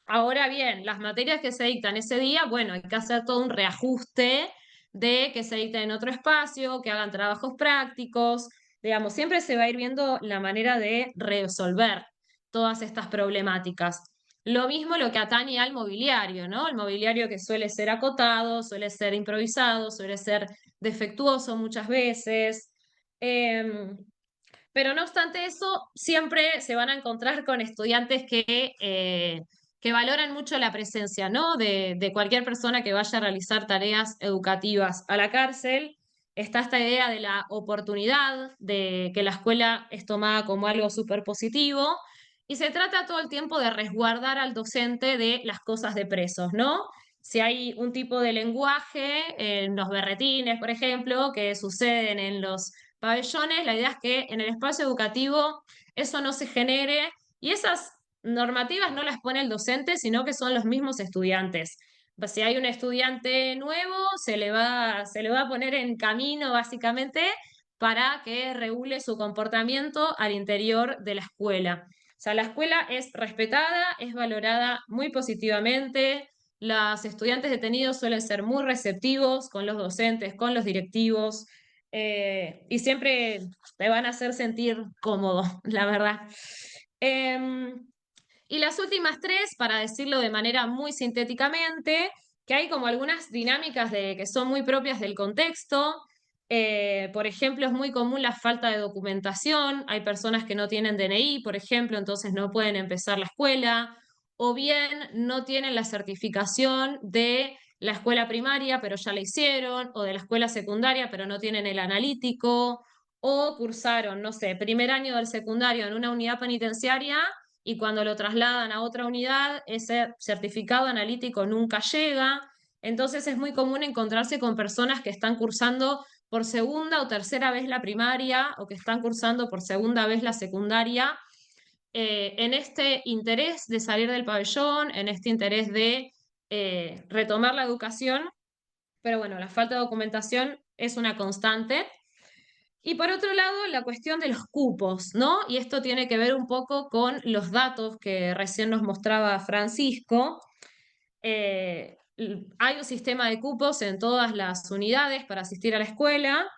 Ahora bien, las materias que se dictan ese día, bueno, hay que hacer todo un reajuste de que se dicten en otro espacio, que hagan trabajos prácticos, digamos, siempre se va a ir viendo la manera de resolver todas estas problemáticas. Lo mismo lo que atañe al mobiliario, ¿no? El mobiliario que suele ser acotado, suele ser improvisado, suele ser defectuoso muchas veces. Pero no obstante eso, siempre se van a encontrar con estudiantes que valoran mucho la presencia, ¿no? De cualquier persona que vaya a realizar tareas educativas a la cárcel. Está esta idea de la oportunidad, de que la escuela es tomada como algo súper positivo, y se trata todo el tiempo de resguardar al docente de las cosas de presos, ¿no? Si hay un tipo de lenguaje en los berretines, por ejemplo, que suceden en los pabellones, la idea es que en el espacio educativo eso no se genere y esas normativas no las pone el docente, sino que son los mismos estudiantes. Si hay un estudiante nuevo, se le va a poner en camino básicamente para que regule su comportamiento al interior de la escuela. O sea, la escuela es respetada, es valorada muy positivamente, los estudiantes detenidos suelen ser muy receptivos con los docentes, con los directivos, y siempre te van a hacer sentir cómodo, la verdad. Y las últimas tres, para decirlo de manera muy sintéticamente, que hay como algunas dinámicas que son muy propias del contexto. Por ejemplo, es muy común la falta de documentación. Hay personas que no tienen DNI, por ejemplo, entonces no pueden empezar la escuela. O bien no tienen la certificación de la escuela primaria, pero ya la hicieron, o de la escuela secundaria, pero no tienen el analítico, o cursaron, no sé, primer año del secundario en una unidad penitenciaria y cuando lo trasladan a otra unidad, ese certificado analítico nunca llega. Entonces es muy común encontrarse con personas que están cursando por segunda o tercera vez la primaria o que están cursando por segunda vez la secundaria, en este interés de salir del pabellón, en este interés de retomar la educación, pero bueno, la falta de documentación es una constante. Y por otro lado, la cuestión de los cupos, ¿no? Y esto tiene que ver un poco con los datos que recién nos mostraba Francisco. Hay un sistema de cupos en todas las unidades para asistir a la escuela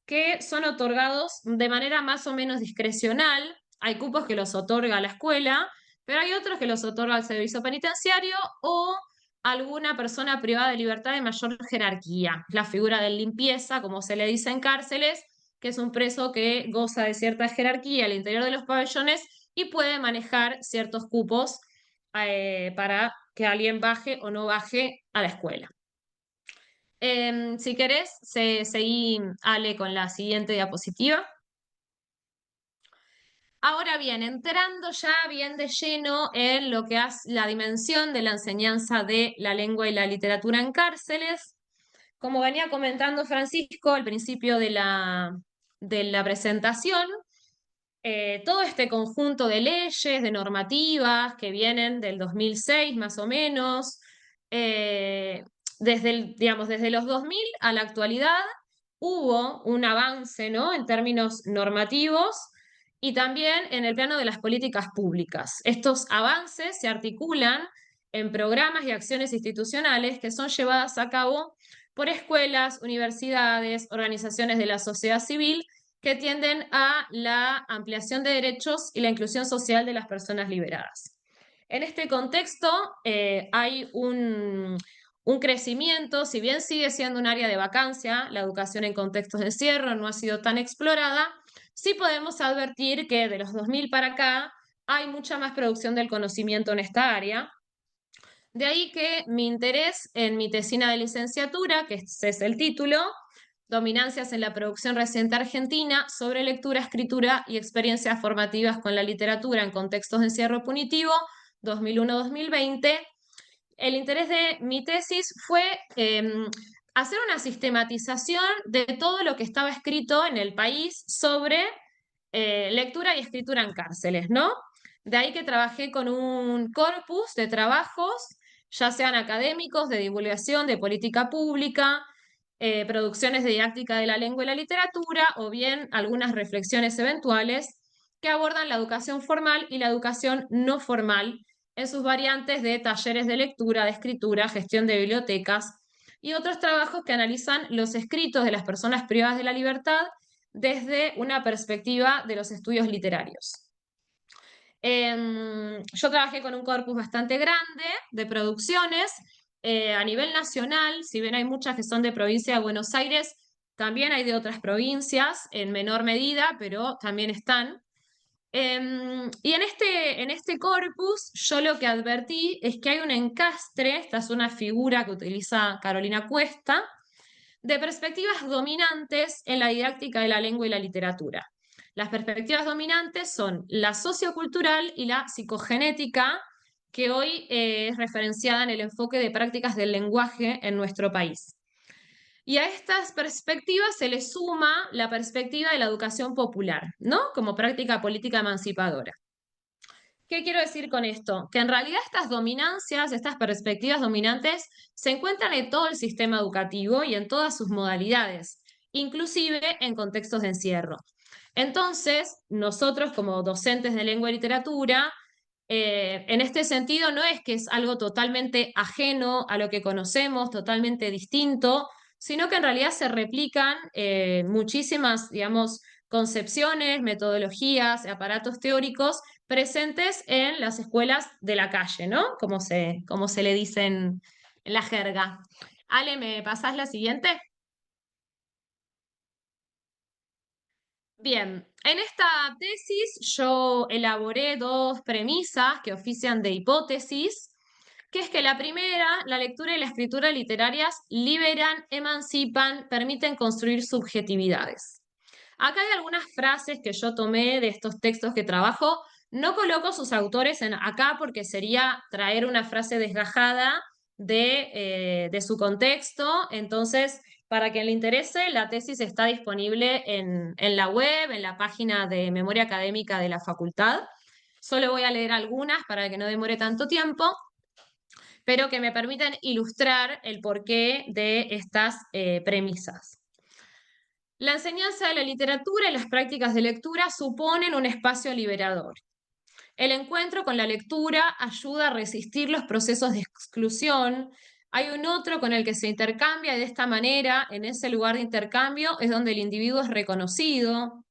que son otorgados de manera más o menos discrecional. Hay cupos que los otorga la escuela, pero hay otros que los otorga el servicio penitenciario o alguna persona privada de libertad de mayor jerarquía. La figura de limpieza, como se le dice en cárceles, que es un preso que goza de cierta jerarquía al interior de los pabellones y puede manejar ciertos cupos para que alguien baje o no baje a la escuela. Si querés, seguí, Ale, con la siguiente diapositiva. Ahora bien, entrando ya bien de lleno en lo que es la dimensión de la enseñanza de la lengua y la literatura en cárceles, como venía comentando Francisco al principio de la presentación, todo este conjunto de leyes, de normativas que vienen del 2006 más o menos, desde los 2000 a la actualidad hubo un avance, ¿no?, en términos normativos y también en el plano de las políticas públicas. Estos avances se articulan en programas y acciones institucionales que son llevadas a cabo por escuelas, universidades, organizaciones de la sociedad civil que tienden a la ampliación de derechos y la inclusión social de las personas liberadas. En este contexto hay un crecimiento, si bien sigue siendo un área de vacancia, la educación en contextos de encierro no ha sido tan explorada, sí podemos advertir que de los 2000 para acá hay mucha más producción del conocimiento en esta área. De ahí que mi interés en mi tesina de licenciatura, que ese es el título, Dominancias en la producción reciente argentina, sobre lectura, escritura y experiencias formativas con la literatura en contextos de encierro punitivo, 2001-2020. El interés de mi tesis fue hacer una sistematización de todo lo que estaba escrito en el país sobre lectura y escritura en cárceles, ¿no? De ahí que trabajé con un corpus de trabajos, ya sean académicos, de divulgación, de política pública, producciones de didáctica de la lengua y la literatura, o bien algunas reflexiones eventuales que abordan la educación formal y la educación no formal en sus variantes de talleres de lectura, de escritura, gestión de bibliotecas y otros trabajos que analizan los escritos de las personas privadas de la libertad desde una perspectiva de los estudios literarios. Yo trabajé con un corpus bastante grande de producciones a nivel nacional, si bien hay muchas que son de provincia de Buenos Aires, también hay de otras provincias en menor medida, pero también están. Y en este corpus yo lo que advertí es que hay un encastre, esta es una figura que utiliza Carolina Cuesta, de perspectivas dominantes en la didáctica de la lengua y la literatura. Las perspectivas dominantes son la sociocultural y la psicogenética, que hoy es referenciada en el enfoque de prácticas del lenguaje en nuestro país. Y a estas perspectivas se le suma la perspectiva de la educación popular, ¿no?, como práctica política emancipadora. ¿Qué quiero decir con esto? Que en realidad estas dominancias, estas perspectivas dominantes, se encuentran en todo el sistema educativo y en todas sus modalidades, inclusive en contextos de encierro. Entonces, nosotros como docentes de lengua y literatura, en este sentido no es que es algo totalmente ajeno a lo que conocemos, totalmente distinto, sino que en realidad se replican muchísimas, digamos, concepciones, metodologías, aparatos teóricos presentes en las escuelas de la calle, ¿no?, como se le dice en la jerga. Ale, ¿me pasás la siguiente? Bien, en esta tesis yo elaboré dos premisas que ofician de hipótesis, que es que la primera, la lectura y la escritura literarias liberan, emancipan, permiten construir subjetividades. Acá hay algunas frases que yo tomé de estos textos que trabajo No coloco sus autores acá porque sería traer una frase desgajada de su contexto. Entonces, para quien le interese, la tesis está disponible en la web, en la página de Memoria Académica de la facultad. Solo voy a leer algunas para que no demore tanto tiempo, pero que me permiten ilustrar el porqué de estas premisas. La enseñanza de la literatura y las prácticas de lectura suponen un espacio liberador. El encuentro con la lectura ayuda a resistir los procesos de exclusión. Hay un otro con el que se intercambia y de esta manera, en ese lugar de intercambio, es donde el individuo es reconocido.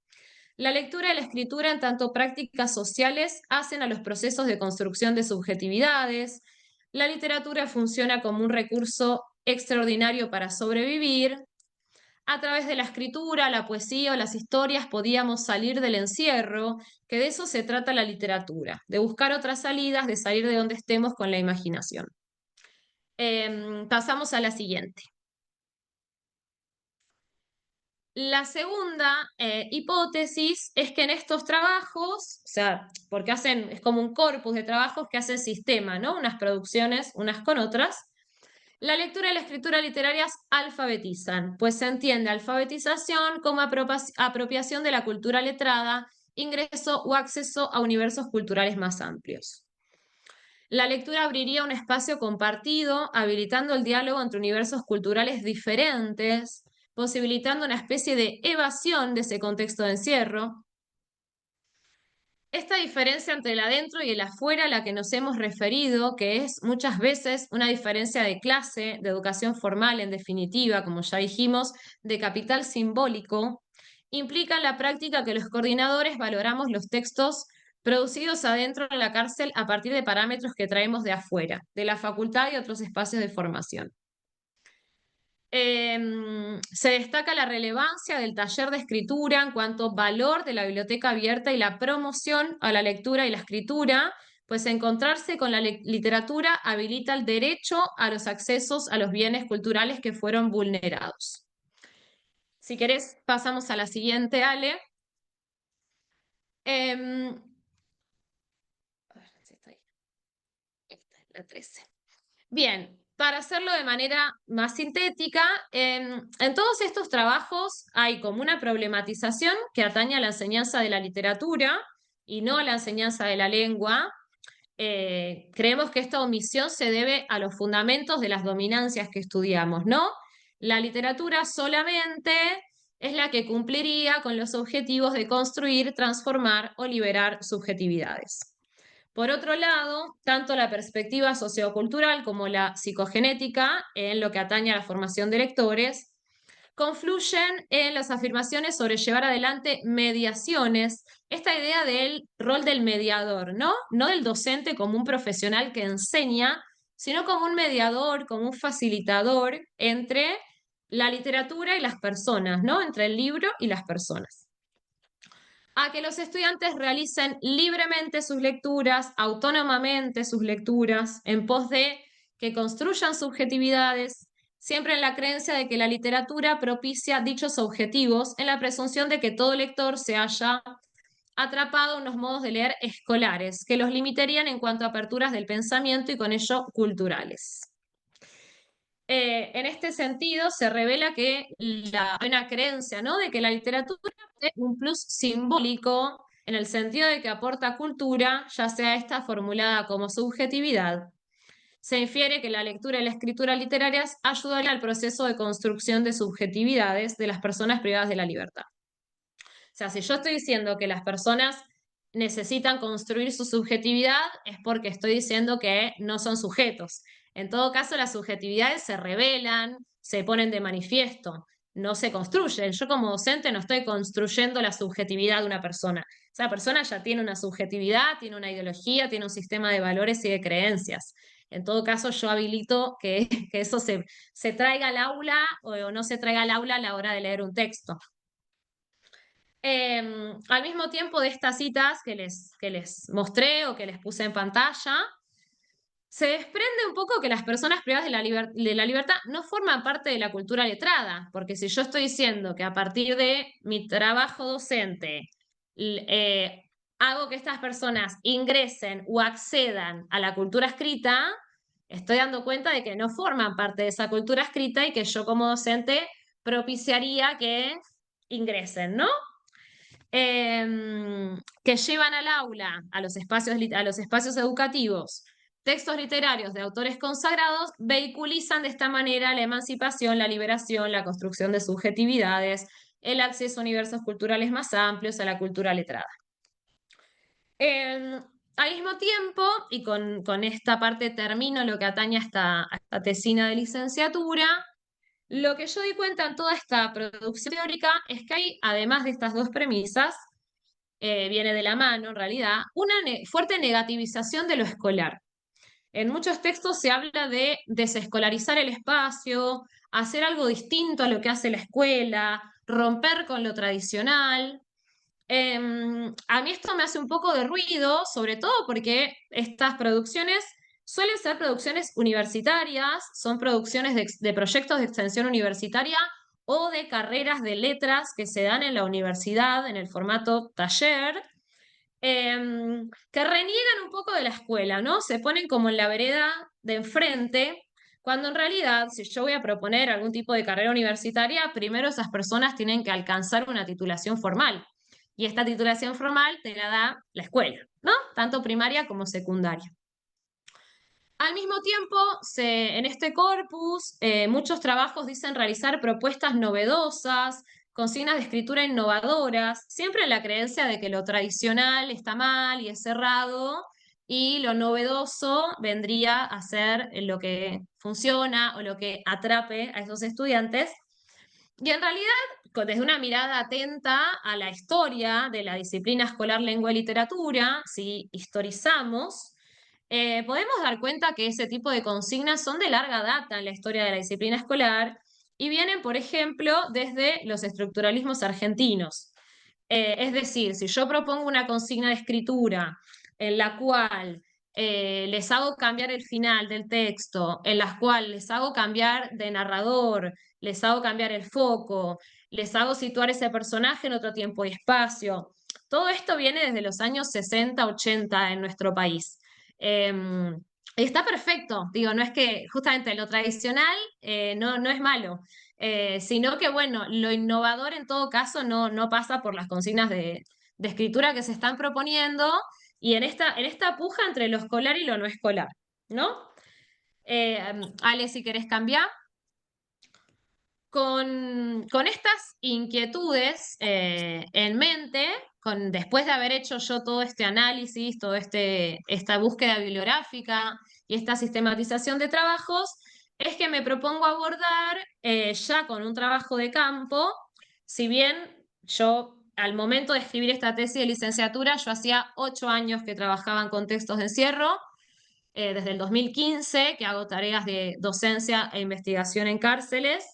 La lectura y la escritura, en tanto prácticas sociales, hacen a los procesos de construcción de subjetividades. La literatura funciona como un recurso extraordinario para sobrevivir. A través de la escritura, la poesía o las historias podíamos salir del encierro, que de eso se trata la literatura, de buscar otras salidas, de salir de donde estemos con la imaginación. Pasamos a la siguiente. La segunda hipótesis es que en estos trabajos, o sea, porque es como un corpus de trabajos que hace el sistema, ¿no? Unas producciones unas con otras. La lectura y la escritura literarias alfabetizan, pues se entiende alfabetización como apropiación de la cultura letrada, ingreso o acceso a universos culturales más amplios. La lectura abriría un espacio compartido, habilitando el diálogo entre universos culturales diferentes, posibilitando una especie de evasión de ese contexto de encierro. Esta diferencia entre el adentro y el afuera a la que nos hemos referido, que es muchas veces una diferencia de clase, de educación formal en definitiva, como ya dijimos, de capital simbólico, implica en la práctica que los coordinadores valoramos los textos producidos adentro de la cárcel a partir de parámetros que traemos de afuera, de la facultad y otros espacios de formación. Se destaca la relevancia del taller de escritura en cuanto valor de la biblioteca abierta y la promoción a la lectura y la escritura, pues encontrarse con la literatura habilita el derecho a los accesos a los bienes culturales que fueron vulnerados. Si querés, pasamos a la siguiente, Ale. A ver si está ahí. Esta es la 13. Bien, para hacerlo de manera más sintética, en todos estos trabajos hay como una problematización que atañe a la enseñanza de la literatura y no a la enseñanza de la lengua. Creemos que esta omisión se debe a los fundamentos de las dominancias que estudiamos, ¿no? La literatura solamente es la que cumpliría con los objetivos de construir, transformar o liberar subjetividades. Por otro lado, tanto la perspectiva sociocultural como la psicogenética, en lo que atañe a la formación de lectores, confluyen en las afirmaciones sobre llevar adelante mediaciones, esta idea del rol del mediador, ¿no? No del docente como un profesional que enseña, sino como un mediador, como un facilitador entre la literatura y las personas, ¿no? Entre el libro y las personas. A que los estudiantes realicen libremente sus lecturas, autónomamente sus lecturas, en pos de que construyan subjetividades, siempre en la creencia de que la literatura propicia dichos objetivos, en la presunción de que todo lector se haya atrapado en unos modos de leer escolares, que los limitarían en cuanto a aperturas del pensamiento y con ello culturales. En este sentido, se revela que hay una creencia, ¿no?, de que la literatura es un plus simbólico en el sentido de que aporta cultura, ya sea esta formulada como subjetividad. Se infiere que la lectura y la escritura literarias ayudarían al proceso de construcción de subjetividades de las personas privadas de la libertad. O sea, si yo estoy diciendo que las personas necesitan construir su subjetividad, es porque estoy diciendo que no son sujetos. En todo caso, las subjetividades se revelan, se ponen de manifiesto, no se construyen. Yo como docente no estoy construyendo la subjetividad de una persona. Esa persona ya tiene una subjetividad, tiene una ideología, tiene un sistema de valores y de creencias. En todo caso, yo habilito que eso se traiga al aula o no se traiga al aula a la hora de leer un texto. Al mismo tiempo de estas citas que les mostré o que les puse en pantalla, se desprende un poco que las personas privadas de la libertad no forman parte de la cultura letrada, porque si yo estoy diciendo que a partir de mi trabajo docente hago que estas personas ingresen o accedan a la cultura escrita, estoy dando cuenta de que no forman parte de esa cultura escrita y que yo como docente propiciaría que ingresen, ¿no? Que llevan al aula, a los espacios educativos, textos literarios de autores consagrados, vehiculizan de esta manera la emancipación, la liberación, la construcción de subjetividades, el acceso a universos culturales más amplios, a la cultura letrada. Al mismo tiempo, y con esta parte termino lo que atañe a esta tesina de licenciatura, lo que yo di cuenta en toda esta producción teórica es que hay, además de estas dos premisas, viene de la mano en realidad, una fuerte negativización de lo escolar. En muchos textos se habla de desescolarizar el espacio, hacer algo distinto a lo que hace la escuela, romper con lo tradicional. A mí esto me hace un poco de ruido, sobre todo porque estas producciones suelen ser producciones universitarias, son producciones de proyectos de extensión universitaria o de carreras de letras que se dan en la universidad en el formato taller, que reniegan un poco de la escuela, ¿no? Se ponen como en la vereda de enfrente, cuando en realidad, si yo voy a proponer algún tipo de carrera universitaria, primero esas personas tienen que alcanzar una titulación formal. Y esta titulación formal te la da la escuela, ¿no? Tanto primaria como secundaria. Al mismo tiempo, en este corpus, muchos trabajos dicen realizar propuestas novedosas, consignas de escritura innovadoras, siempre en la creencia de que lo tradicional está mal y es cerrado, y lo novedoso vendría a ser lo que funciona o lo que atrape a esos estudiantes. Y en realidad, desde una mirada atenta a la historia de la disciplina escolar lengua y literatura, si historizamos, podemos dar cuenta que ese tipo de consignas son de larga data en la historia de la disciplina escolar y vienen, por ejemplo, desde los estructuralismos argentinos. Es decir, si yo propongo una consigna de escritura en la cual les hago cambiar el final del texto, en la cual les hago cambiar de narrador, les hago cambiar el foco, les hago situar ese personaje en otro tiempo y espacio, todo esto viene desde los años 60, 80 en nuestro país. Y está perfecto, digo, no es que justamente lo tradicional no es malo, sino que bueno, lo innovador en todo caso no pasa por las consignas de escritura que se están proponiendo y en esta puja entre lo escolar y lo no escolar, ¿no? Ale, si querés cambiar. Con estas inquietudes en mente, después de haber hecho yo todo este análisis, toda esta búsqueda bibliográfica y esta sistematización de trabajos, es que me propongo abordar ya con un trabajo de campo, si bien yo al momento de escribir esta tesis de licenciatura, yo hacía 8 años que trabajaba en contextos de encierro, desde el 2015 que hago tareas de docencia e investigación en cárceles,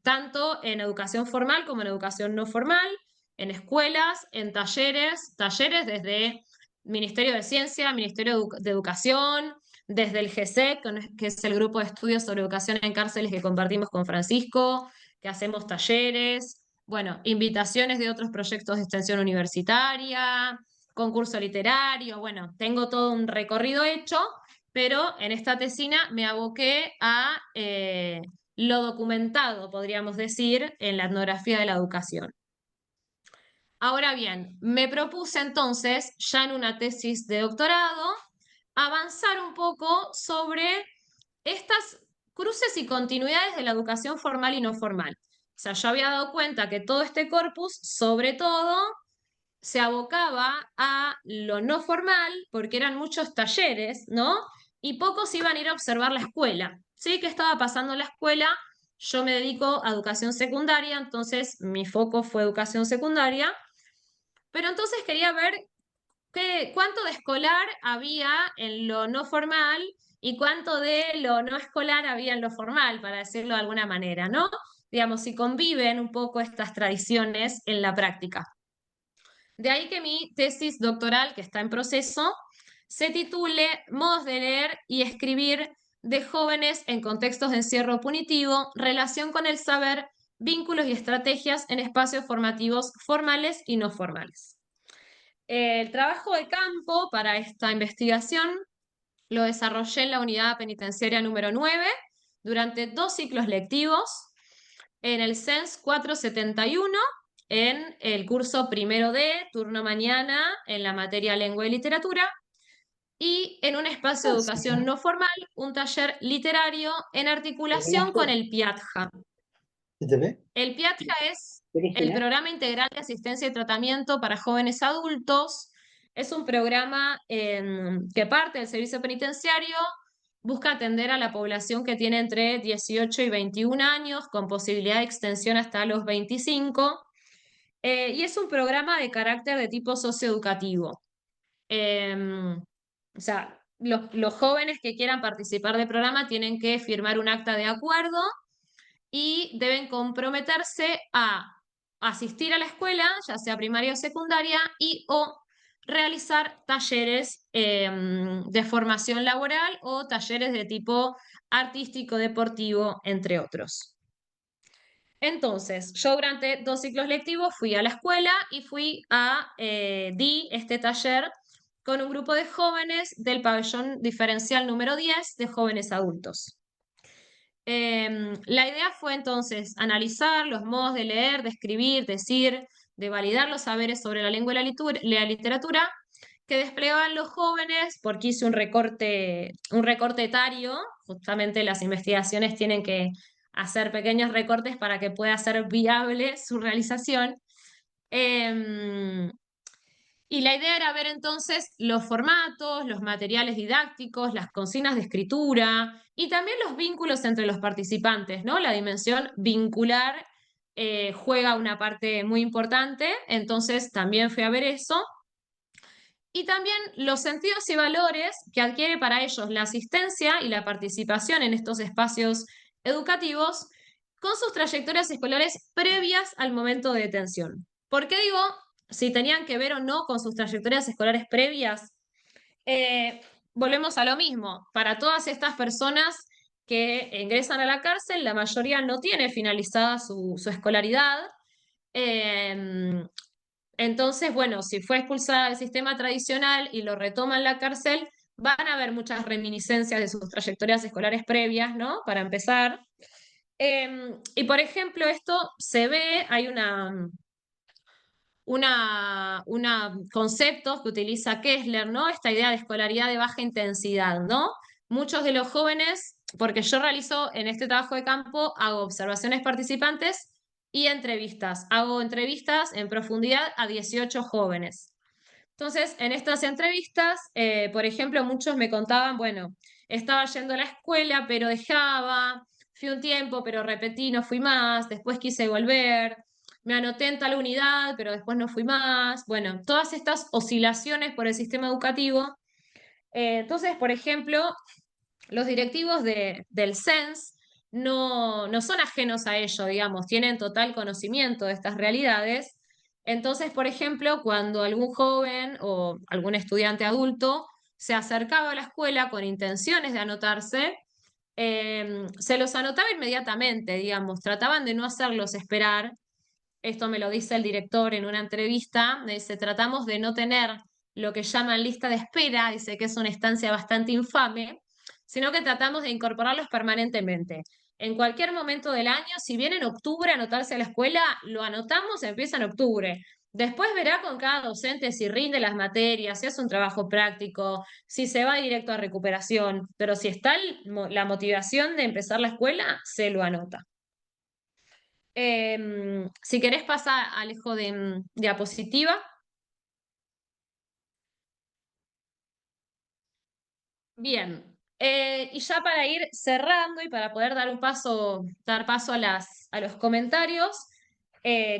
tanto en educación formal como en educación no formal, en escuelas, en talleres desde Ministerio de Ciencia, Ministerio de Educación, desde el GESEC, que es el grupo de estudios sobre educación en cárceles que compartimos con Francisco, que hacemos talleres, bueno, invitaciones de otros proyectos de extensión universitaria, concurso literario, bueno, tengo todo un recorrido hecho, pero en esta tesina me aboqué a lo documentado, podríamos decir, en la etnografía de la educación. Ahora bien, me propuse entonces, ya en una tesis de doctorado, avanzar un poco sobre estas cruces y continuidades de la educación formal y no formal. O sea, yo había dado cuenta que todo este corpus, sobre todo, se abocaba a lo no formal, porque eran muchos talleres, ¿no? Y pocos iban a ir a observar la escuela. ¿Sí? ¿Qué estaba pasando en la escuela? Yo me dedico a educación secundaria, entonces mi foco fue educación secundaria, pero entonces quería ver cuánto de escolar había en lo no formal y cuánto de lo no escolar había en lo formal, para decirlo de alguna manera, ¿no? Digamos, si conviven un poco estas tradiciones en la práctica. De ahí que mi tesis doctoral, que está en proceso, se titule Modos de leer y escribir de jóvenes en contextos de encierro punitivo, relación con el saber, vínculos y estrategias en espacios formativos formales y no formales. El trabajo de campo para esta investigación lo desarrollé en la unidad penitenciaria número 9 durante 2 ciclos lectivos en el CENS 471, en el curso primero D, turno mañana, en la materia lengua y literatura, y en un espacio de educación no formal, un taller literario en articulación con el PIATJA. El PIATJA es el Programa Integral de Asistencia y Tratamiento para Jóvenes Adultos. Es un programa que parte del servicio penitenciario, busca atender a la población que tiene entre 18 y 21 años, con posibilidad de extensión hasta los 25, y es un programa de carácter de tipo socioeducativo. O sea, los jóvenes que quieran participar del programa tienen que firmar un acta de acuerdo y deben comprometerse a asistir a la escuela, ya sea primaria o secundaria, y o realizar talleres de formación laboral o talleres de tipo artístico, deportivo, entre otros. Entonces, yo durante 2 ciclos lectivos fui a la escuela y di este taller con un grupo de jóvenes del pabellón diferencial número 10 de jóvenes adultos. La idea fue entonces analizar los modos de leer, de escribir, decir, de validar los saberes sobre la lengua y la literatura que desplegaban los jóvenes, porque hice un recorte etario. Justamente las investigaciones tienen que hacer pequeños recortes para que pueda ser viable su realización. Y la idea era ver entonces los formatos, los materiales didácticos, las consignas de escritura y también los vínculos entre los participantes, ¿no? La dimensión vincular juega una parte muy importante, entonces también fui a ver eso. Y también los sentidos y valores que adquiere para ellos la asistencia y la participación en estos espacios educativos con sus trayectorias escolares previas al momento de detención. ¿Por qué digo si tenían que ver o no con sus trayectorias escolares previas? Volvemos a lo mismo. Para todas estas personas que ingresan a la cárcel, la mayoría no tiene finalizada su escolaridad. Entonces, bueno, si fue expulsada del sistema tradicional y lo retoma en la cárcel, van a haber muchas reminiscencias de sus trayectorias escolares previas, ¿no? Para empezar. Y por ejemplo, esto se ve, hay conceptos que utiliza Kessler, ¿no? Esta idea de escolaridad de baja intensidad, ¿no? Muchos de los jóvenes, porque yo realizo en este trabajo de campo, hago observaciones participantes y entrevistas. Hago entrevistas en profundidad a 18 jóvenes. Entonces, en estas entrevistas, por ejemplo, muchos me contaban, bueno, estaba yendo a la escuela, pero dejaba, fui un tiempo, pero repetí, no fui más, después quise volver, me anoté en tal unidad, pero después no fui más. Bueno, todas estas oscilaciones por el sistema educativo. Entonces, por ejemplo, los directivos del CENS no son ajenos a ello, digamos, tienen total conocimiento de estas realidades. Entonces, por ejemplo, cuando algún joven o algún estudiante adulto se acercaba a la escuela con intenciones de anotarse, se los anotaba inmediatamente, digamos, trataban de no hacerlos esperar. Esto me lo dice el director en una entrevista, dice, tratamos de no tener lo que llaman lista de espera, dice que es una estancia bastante infame, sino que tratamos de incorporarlos permanentemente. En cualquier momento del año, si viene en octubre a anotarse a la escuela, lo anotamos, empieza en octubre. Después verá con cada docente si rinde las materias, si hace un trabajo práctico, si se va directo a recuperación, pero si está la motivación de empezar la escuela, se lo anota. Si querés pasar, Alejo, de diapositiva. Bien. Y ya para ir cerrando y para poder dar paso a los comentarios,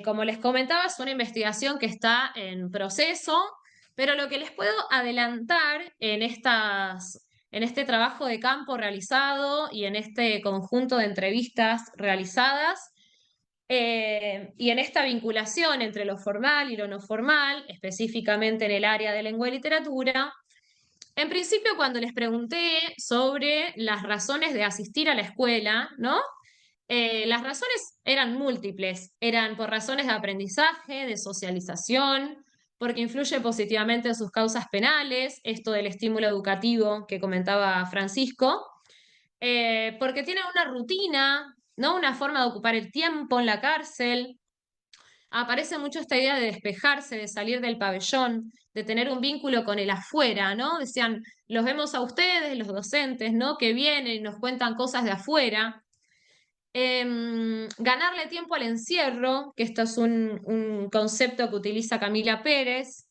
como les comentaba, es una investigación que está en proceso, pero lo que les puedo adelantar en este trabajo de campo realizado y en este conjunto de entrevistas realizadas, y en esta vinculación entre lo formal y lo no formal, específicamente en el área de lengua y literatura, en principio cuando les pregunté sobre las razones de asistir a la escuela, ¿no? Las razones eran múltiples, eran por razones de aprendizaje, de socialización, porque influye positivamente en sus causas penales, esto del estímulo educativo que comentaba Francisco, porque tiene una rutina, ¿no? Una forma de ocupar el tiempo en la cárcel. Aparece mucho esta idea de despejarse, de salir del pabellón, de tener un vínculo con el afuera, ¿no? Decían, los vemos a ustedes, los docentes, ¿no? Que vienen y nos cuentan cosas de afuera. Ganarle tiempo al encierro, que esto es un concepto que utiliza Camila Pérez.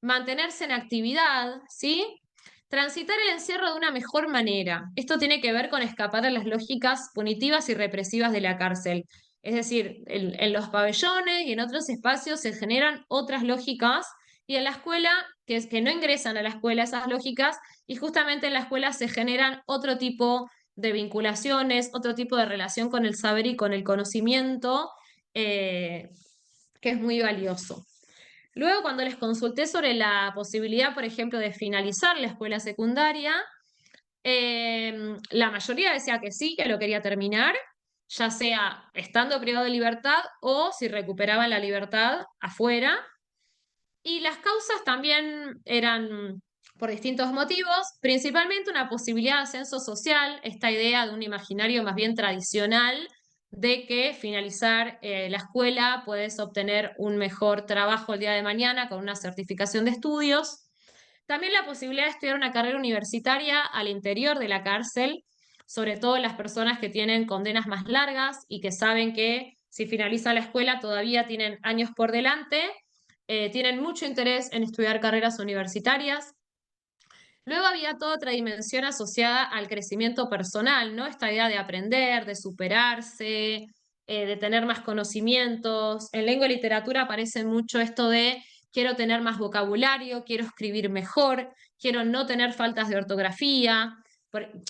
Mantenerse en actividad, ¿sí? Transitar el encierro de una mejor manera. Esto tiene que ver con escapar de las lógicas punitivas y represivas de la cárcel. Es decir, en los pabellones y en otros espacios se generan otras lógicas y en la escuela, que no ingresan a la escuela esas lógicas, y justamente en la escuela se generan otro tipo de vinculaciones, otro tipo de relación con el saber y con el conocimiento, que es muy valioso. Luego, cuando les consulté sobre la posibilidad, por ejemplo, de finalizar la escuela secundaria, la mayoría decía que sí, que lo quería terminar, ya sea estando privado de libertad o si recuperaban la libertad afuera. Y las causas también eran por distintos motivos, principalmente una posibilidad de ascenso social, esta idea de un imaginario más bien tradicional de que finalizar la escuela puedes obtener un mejor trabajo el día de mañana con una certificación de estudios. También la posibilidad de estudiar una carrera universitaria al interior de la cárcel, sobre todo las personas que tienen condenas más largas y que saben que si finalizan la escuela todavía tienen años por delante, tienen mucho interés en estudiar carreras universitarias. Luego había toda otra dimensión asociada al crecimiento personal, ¿no? Esta idea de aprender, de superarse, de tener más conocimientos. En lengua y literatura aparece mucho esto de quiero tener más vocabulario, quiero escribir mejor, quiero no tener faltas de ortografía.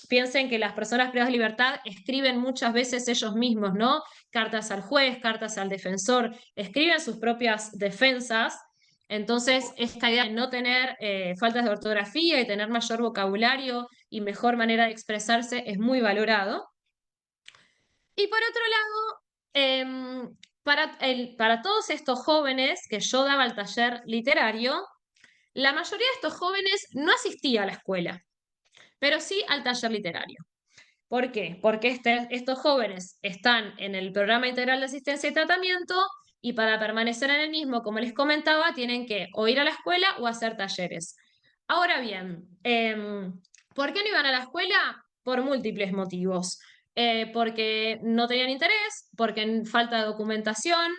Piensen que las personas privadas de libertad escriben muchas veces ellos mismos, ¿no? Cartas al juez, cartas al defensor, escriben sus propias defensas. Entonces, esta idea de no tener faltas de ortografía y tener mayor vocabulario y mejor manera de expresarse es muy valorado. Y por otro lado, para todos estos jóvenes que yo daba al taller literario, la mayoría de estos jóvenes no asistía a la escuela, pero sí al taller literario. ¿Por qué? Porque estos jóvenes están en el programa integral de asistencia y tratamiento y para permanecer en el mismo, como les comentaba, tienen que o ir a la escuela o hacer talleres. Ahora bien, ¿por qué no iban a la escuela? Por múltiples motivos. Porque no tenían interés, porque falta de documentación,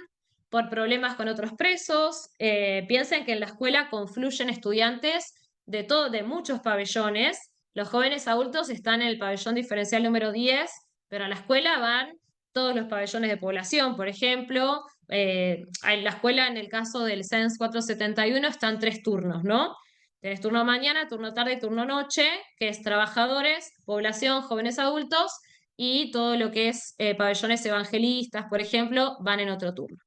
por problemas con otros presos. Piensen que en la escuela confluyen estudiantes de muchos pabellones. Los jóvenes adultos están en el pabellón diferencial número 10, pero a la escuela van todos los pabellones de población. Por ejemplo, en la escuela, en el caso del CENS 471, están 3 turnos, ¿no? Tenés turno mañana, turno tarde y turno noche, que es trabajadores, población, jóvenes adultos, y todo lo que es pabellones evangelistas, por ejemplo, van en otro turno.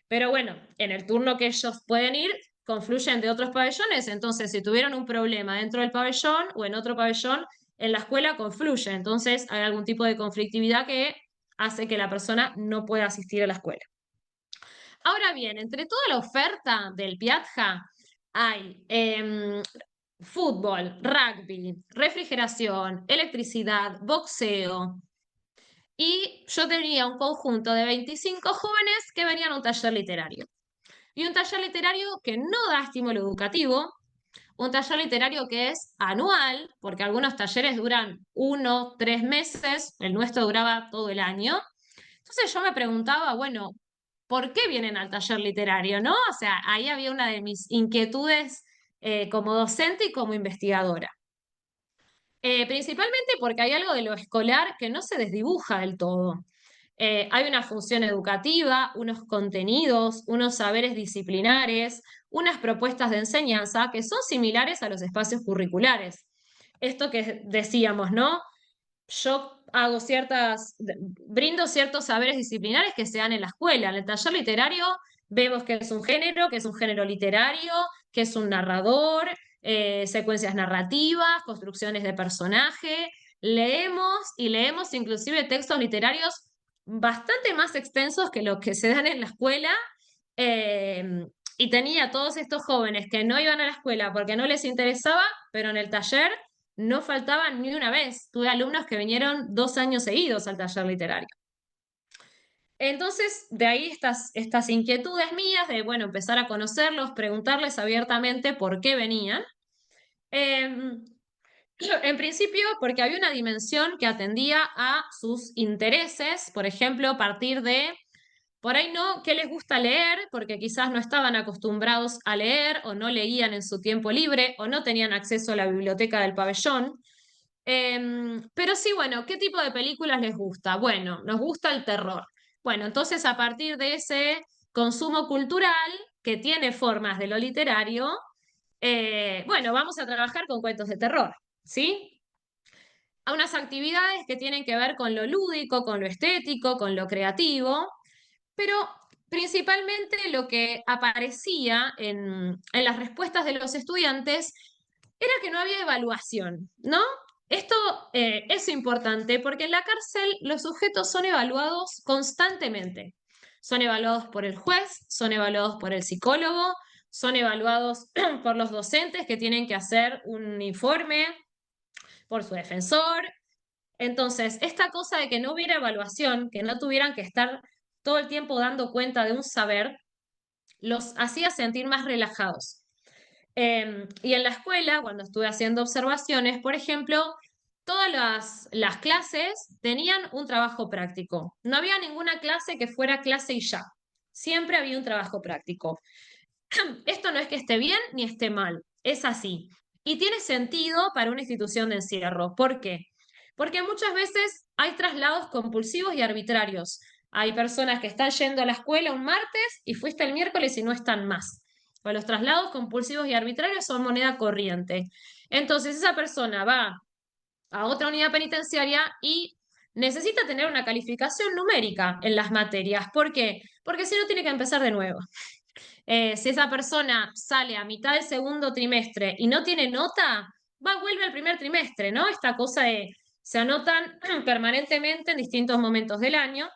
Pero bueno, en el turno que ellos pueden ir, confluyen de otros pabellones, entonces si tuvieron un problema dentro del pabellón o en otro pabellón, en la escuela confluye, entonces hay algún tipo de conflictividad que hace que la persona no pueda asistir a la escuela. Ahora bien, entre toda la oferta del PIATJA hay fútbol, rugby, refrigeración, electricidad, boxeo, y yo tenía un conjunto de 25 jóvenes que venían a un taller literario. Y un taller literario que no da estímulo educativo, un taller literario que es anual, porque algunos talleres duran 1, 3 meses, el nuestro duraba todo el año. Entonces yo me preguntaba, bueno, ¿por qué vienen al taller literario, no? O sea, ahí había una de mis inquietudes como docente y como investigadora. Principalmente porque hay algo de lo escolar que no se desdibuja del todo. Hay una función educativa, unos contenidos, unos saberes disciplinares, unas propuestas de enseñanza que son similares a los espacios curriculares. Esto que decíamos, ¿no? Yo brindo ciertos saberes disciplinares que se dan en la escuela. En el taller literario vemos que es un género literario, que es un narrador, secuencias narrativas, construcciones de personaje. Leemos inclusive textos literarios bastante más extensos que los que se dan en la escuela, y tenía a todos estos jóvenes que no iban a la escuela porque no les interesaba, pero en el taller no faltaban ni una vez. Tuve alumnos que vinieron 2 años seguidos al taller literario. Entonces, de ahí estas inquietudes mías de, bueno, empezar a conocerlos, preguntarles abiertamente por qué venían. Em, en principio, porque había una dimensión que atendía a sus intereses, por ejemplo, a partir de, por ahí no, qué les gusta leer, porque quizás no estaban acostumbrados a leer o no leían en su tiempo libre o no tenían acceso a la biblioteca del pabellón. Pero sí, bueno, ¿qué tipo de películas les gusta? Bueno, nos gusta el terror. Bueno, entonces a partir de ese consumo cultural que tiene formas de lo literario, bueno, vamos a trabajar con cuentos de terror, ¿sí? A unas actividades que tienen que ver con lo lúdico, con lo estético, con lo creativo, pero principalmente lo que aparecía en las respuestas de los estudiantes era que no había evaluación, ¿no? Esto es importante porque en la cárcel los sujetos son evaluados constantemente. Son evaluados por el juez, son evaluados por el psicólogo, son evaluados por los docentes que tienen que hacer un informe, por su defensor. Entonces, esta cosa de que no hubiera evaluación, que no tuvieran que estar todo el tiempo dando cuenta de un saber, los hacía sentir más relajados. Y en la escuela, cuando estuve haciendo observaciones, por ejemplo, todas las clases tenían un trabajo práctico. No había ninguna clase que fuera clase y ya. Siempre había un trabajo práctico. Esto no es que esté bien ni esté mal, es así. Y tiene sentido para una institución de encierro. ¿Por qué? Porque muchas veces hay traslados compulsivos y arbitrarios. Hay personas que están yendo a la escuela un martes y fuiste el miércoles y no están más. Pues los traslados compulsivos y arbitrarios son moneda corriente. Entonces esa persona va a otra unidad penitenciaria y necesita tener una calificación numérica en las materias. ¿Por qué? Porque si no tiene que empezar de nuevo. Si esa persona sale a mitad del segundo trimestre y no tiene nota, vuelve al primer trimestre, ¿no? Esta cosa de se anotan permanentemente en distintos momentos del año.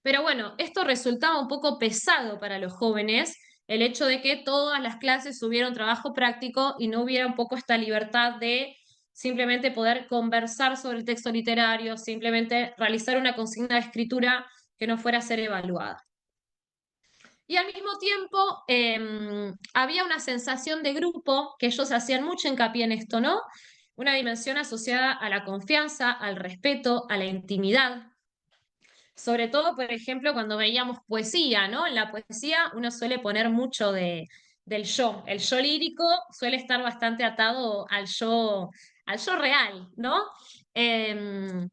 Pero bueno, esto resultaba un poco pesado para los jóvenes, el hecho de que todas las clases hubiera un trabajo práctico y no hubiera un poco esta libertad de simplemente poder conversar sobre el texto literario, simplemente realizar una consigna de escritura que no fuera a ser evaluada. Y al mismo tiempo había una sensación de grupo, que ellos hacían mucho hincapié en esto, ¿no? Una dimensión asociada a la confianza, al respeto, a la intimidad. Sobre todo, por ejemplo, cuando veíamos poesía, ¿no? En la poesía uno suele poner mucho del yo. El yo lírico suele estar bastante atado al yo real, ¿no? Em,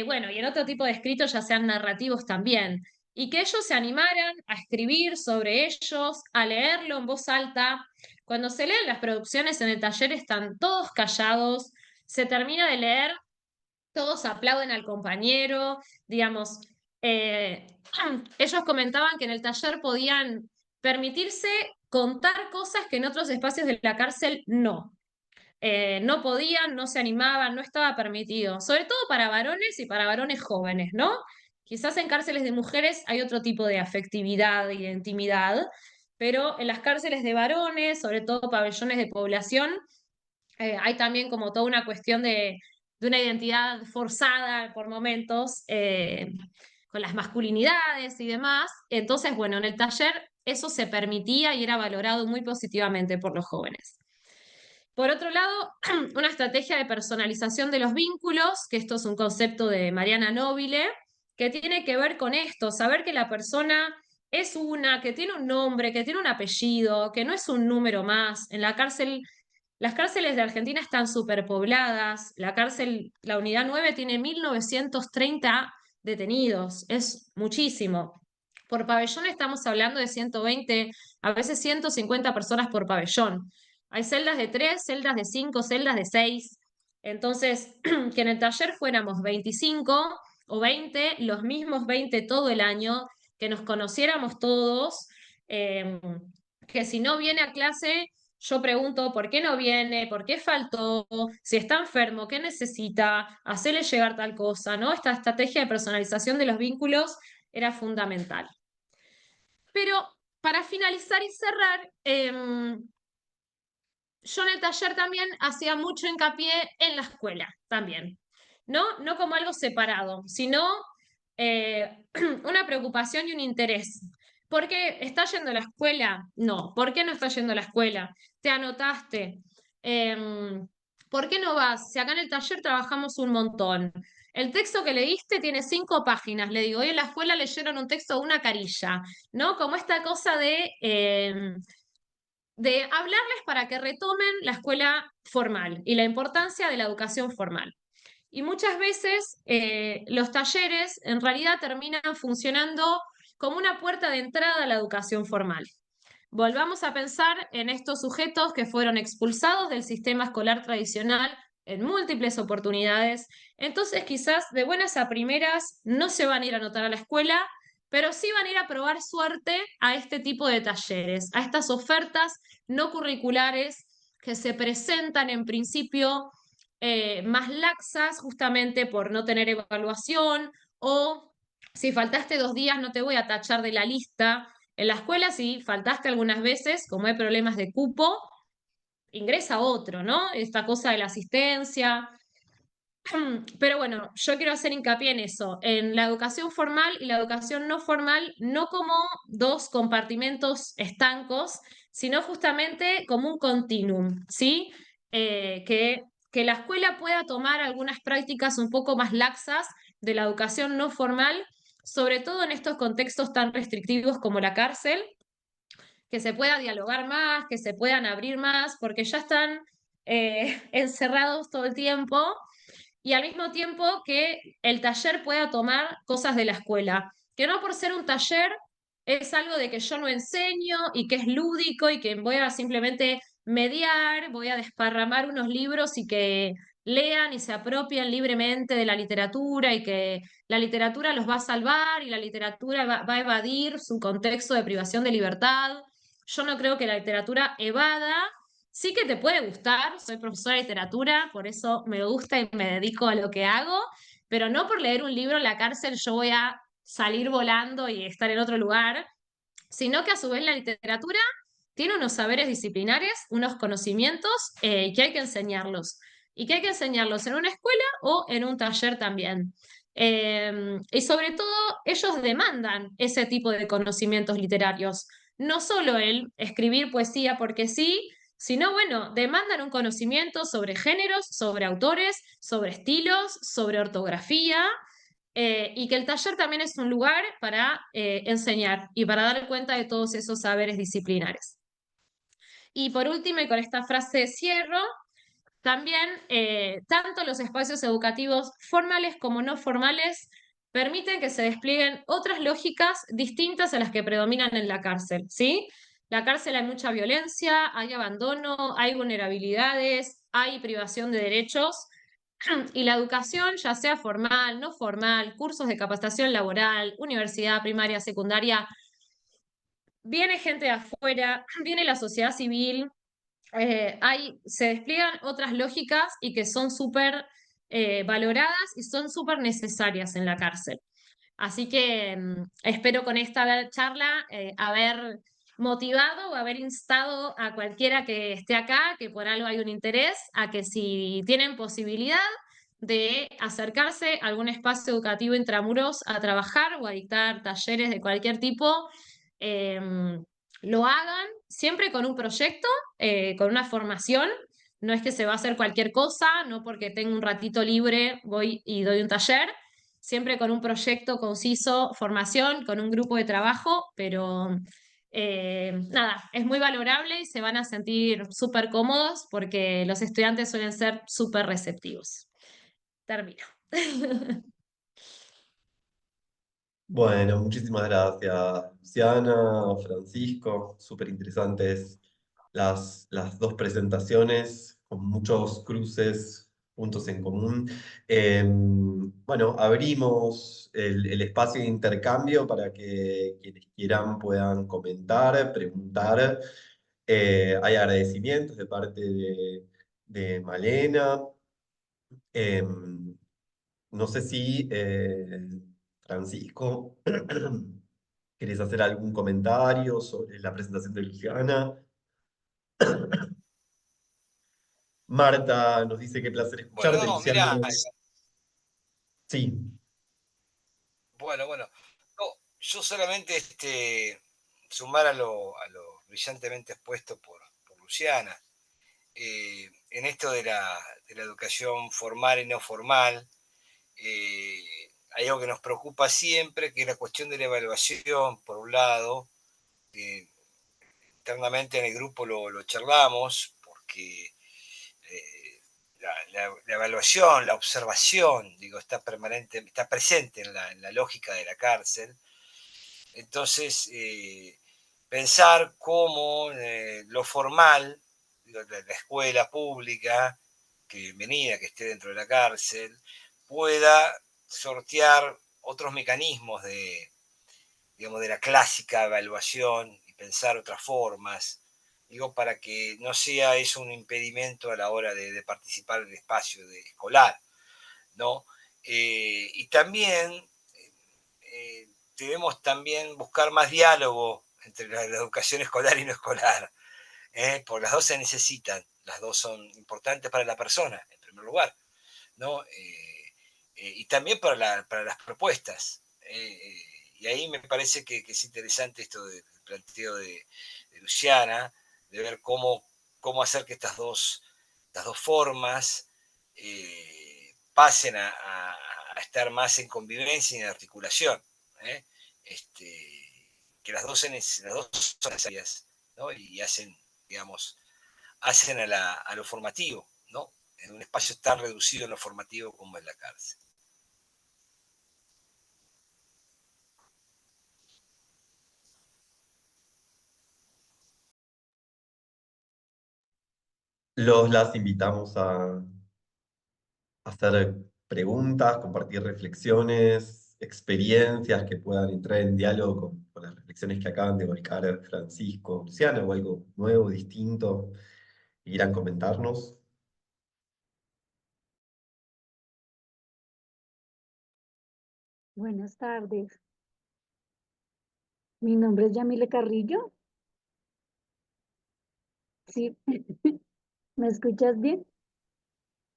bueno, y en otro tipo de escritos, ya sean narrativos también, y que ellos se animaran a escribir sobre ellos, a leerlo en voz alta. Cuando se leen las producciones en el taller están todos callados, se termina de leer, todos aplauden al compañero, digamos, eh, ellos comentaban que en el taller podían permitirse contar cosas que en otros espacios de la cárcel no. No podían, no se animaban, no estaba permitido, sobre todo para varones y para varones jóvenes, ¿no? Quizás en cárceles de mujeres hay otro tipo de afectividad y de intimidad, pero en las cárceles de varones, sobre todo pabellones de población, hay también como toda una cuestión de una identidad forzada por momentos, con las masculinidades y demás. Entonces, bueno, en el taller eso se permitía y era valorado muy positivamente por los jóvenes. Por otro lado, una estrategia de personalización de los vínculos, que esto es un concepto de Mariana Nobile, que tiene que ver con esto, saber que la persona es una, que tiene un nombre, que tiene un apellido, que no es un número más. En la cárcel, las cárceles de Argentina están superpobladas, la unidad 9 tiene 1930 detenidos, es muchísimo. Por pabellón estamos hablando de 120, a veces 150 personas por pabellón. Hay celdas de 3, celdas de 5, celdas de 6. Entonces, que en el taller fuéramos 25 o 20, los mismos 20 todo el año, que nos conociéramos todos, eh, que si no viene a clase, yo pregunto por qué no viene, por qué faltó, si está enfermo, qué necesita, hacerle llegar tal cosa, ¿no? Esta estrategia de personalización de los vínculos era fundamental. Pero para finalizar y cerrar, yo en el taller también hacía mucho hincapié en la escuela también, ¿no? No como algo separado, sino una preocupación y un interés. ¿Por qué estás yendo a la escuela? No. ¿Por qué no estás yendo a la escuela? ¿Te anotaste? ¿Por qué no vas? Si acá en el taller trabajamos un montón. El texto que leíste tiene 5 páginas. Le digo, hoy en la escuela leyeron un texto de una carilla, ¿no? Como esta cosa de hablarles para que retomen la escuela formal y la importancia de la educación formal. Y muchas veces los talleres en realidad terminan funcionando como una puerta de entrada a la educación formal. Volvamos a pensar en estos sujetos que fueron expulsados del sistema escolar tradicional en múltiples oportunidades. Entonces, quizás de buenas a primeras no se van a ir a anotar a la escuela, pero sí van a ir a probar suerte a este tipo de talleres, a estas ofertas no curriculares que se presentan en principio más laxas justamente por no tener evaluación o si faltaste 2 días no te voy a tachar de la lista. En la escuela, si faltaste algunas veces, como hay problemas de cupo, ingresa otro, ¿no? Esta cosa de la asistencia. Pero bueno, yo quiero hacer hincapié en eso, en la educación formal y la educación no formal, no como 2 compartimentos estancos, sino justamente como un continuum, ¿sí? Que la escuela pueda tomar algunas prácticas un poco más laxas de la educación no formal, sobre todo en estos contextos tan restrictivos como la cárcel, que se pueda dialogar más, que se puedan abrir más, porque ya están encerrados todo el tiempo y al mismo tiempo que el taller pueda tomar cosas de la escuela, que no por ser un taller es algo de que yo no enseño y que es lúdico y que voy a simplemente mediar, voy a desparramar unos libros y que lean y se apropien libremente de la literatura y que la literatura los va a salvar y la literatura va a evadir su contexto de privación de libertad. Yo no creo que la literatura evada. Sí que te puede gustar, soy profesora de literatura, por eso me gusta y me dedico a lo que hago, pero no por leer un libro en la cárcel yo voy a salir volando y estar en otro lugar, sino que a su vez la literatura tiene unos saberes disciplinares, unos conocimientos que hay que enseñarlos, y que hay que enseñarlos en una escuela o en un taller también. Y sobre todo ellos demandan ese tipo de conocimientos literarios, no solo el escribir poesía porque sí, sino, bueno, demandan un conocimiento sobre géneros, sobre autores, sobre estilos, sobre ortografía, y que el taller también es un lugar para enseñar y para dar cuenta de todos esos saberes disciplinares. Y por último, y con esta frase cierro, también tanto los espacios educativos formales como no formales permiten que se desplieguen otras lógicas distintas a las que predominan en la cárcel, ¿sí? La cárcel hay mucha violencia, hay abandono, hay vulnerabilidades, hay privación de derechos, y la educación, ya sea formal, no formal, cursos de capacitación laboral, universidad, primaria, secundaria, viene gente de afuera, viene la sociedad civil, se despliegan otras lógicas y que son súper valoradas y son súper necesarias en la cárcel. Así que espero con esta charla haber motivado o haber instado a cualquiera que esté acá, que por algo hay un interés, a que si tienen posibilidad de acercarse a algún espacio educativo intramuros a trabajar o a dictar talleres de cualquier tipo, lo hagan siempre con un proyecto, con una formación. No es que se va a hacer cualquier cosa, no porque tengo un ratito libre voy y doy un taller, siempre con un proyecto conciso, formación, con un grupo de trabajo, pero nada, es muy valorable y se van a sentir súper cómodos porque los estudiantes suelen ser súper receptivos. Termino. Bueno, muchísimas gracias, Luciana, Francisco. Súper interesantes las 2 presentaciones, con muchos cruces, puntos en común. Bueno, abrimos el espacio de intercambio para que quienes quieran puedan comentar, preguntar. Hay agradecimientos de parte de Malena. No sé si Francisco ¿Querés hacer algún comentario sobre la presentación de Luciana? Marta nos dice qué placer Bueno, escucharte, no, Luciana. mirá, Sí, bueno. No, yo solamente sumar a lo brillantemente expuesto por Luciana. En esto de la educación formal y no formal, hay algo que nos preocupa siempre, que es la cuestión de la evaluación, por un lado. Internamente en el grupo lo charlamos, porque la evaluación, la observación, digo, está presente en la lógica de la cárcel. Entonces, pensar cómo lo formal, la escuela pública, que bienvenida, que esté dentro de la cárcel, pueda sortear otros mecanismos digamos, de la clásica evaluación y pensar otras formas, digo, para que no sea eso un impedimento a la hora de participar en el espacio escolar, ¿no? Y también debemos también buscar más diálogo entre la educación escolar y no escolar, porque las dos se necesitan, las dos son importantes para la persona, en primer lugar, ¿no? Y también para las propuestas. Y ahí me parece que es interesante esto del planteo de Luciana, de ver cómo hacer que estas dos formas pasen a estar más en convivencia y en articulación. ¿eh? Que las dos son necesarias, ¿no? Y digamos, hacen a lo formativo, ¿no? En un espacio tan reducido en lo formativo como es la cárcel. las invitamos a hacer preguntas, compartir reflexiones, experiencias que puedan entrar en diálogo con las reflexiones que acaban de volcar Francisco, Luciana, o algo nuevo, distinto, que quieran comentarnos. Buenas tardes. Mi nombre es Yamile Carrillo. Sí, ¿me escuchas bien?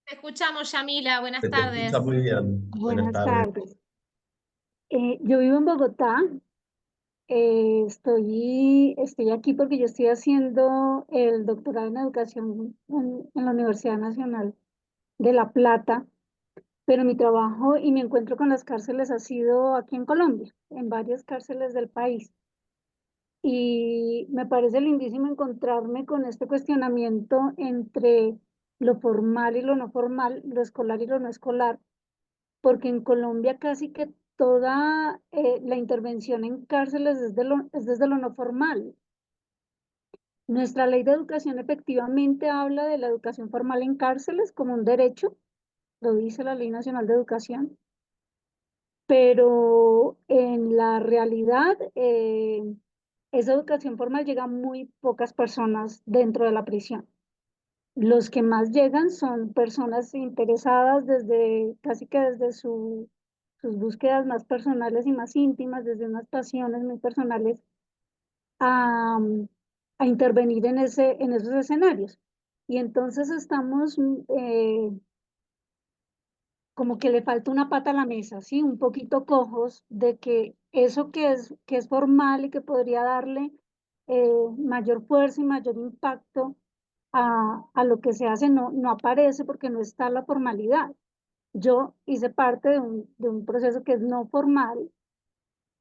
Te escuchamos, Yamila. Buenas Se te escucha tardes. muy bien. Buenas Buenas tardes. tardes. Yo vivo en Bogotá. Estoy aquí porque yo estoy haciendo el doctorado en educación en la Universidad Nacional de La Plata, pero mi trabajo y mi encuentro con las cárceles ha sido aquí en Colombia, en varias cárceles del país. Y me parece lindísimo encontrarme con este cuestionamiento entre lo formal y lo no formal, lo escolar y lo no escolar, porque en Colombia casi que toda la intervención en cárceles es desde lo no formal. Nuestra ley de educación efectivamente habla de la educación formal en cárceles como un derecho, lo dice la Ley Nacional de Educación, pero en la realidad esa educación formal llega a muy pocas personas dentro de la prisión. Los que más llegan son personas interesadas casi que desde sus búsquedas más personales y más íntimas, desde unas pasiones muy personales, a, a intervenir en esos escenarios. Y entonces estamos como que le falta una pata a la mesa, ¿sí? Un poquito cojos de que eso que es formal y que podría darle mayor fuerza y mayor impacto a lo que se hace no aparece porque no está la formalidad. Yo hice parte de un proceso que es no formal.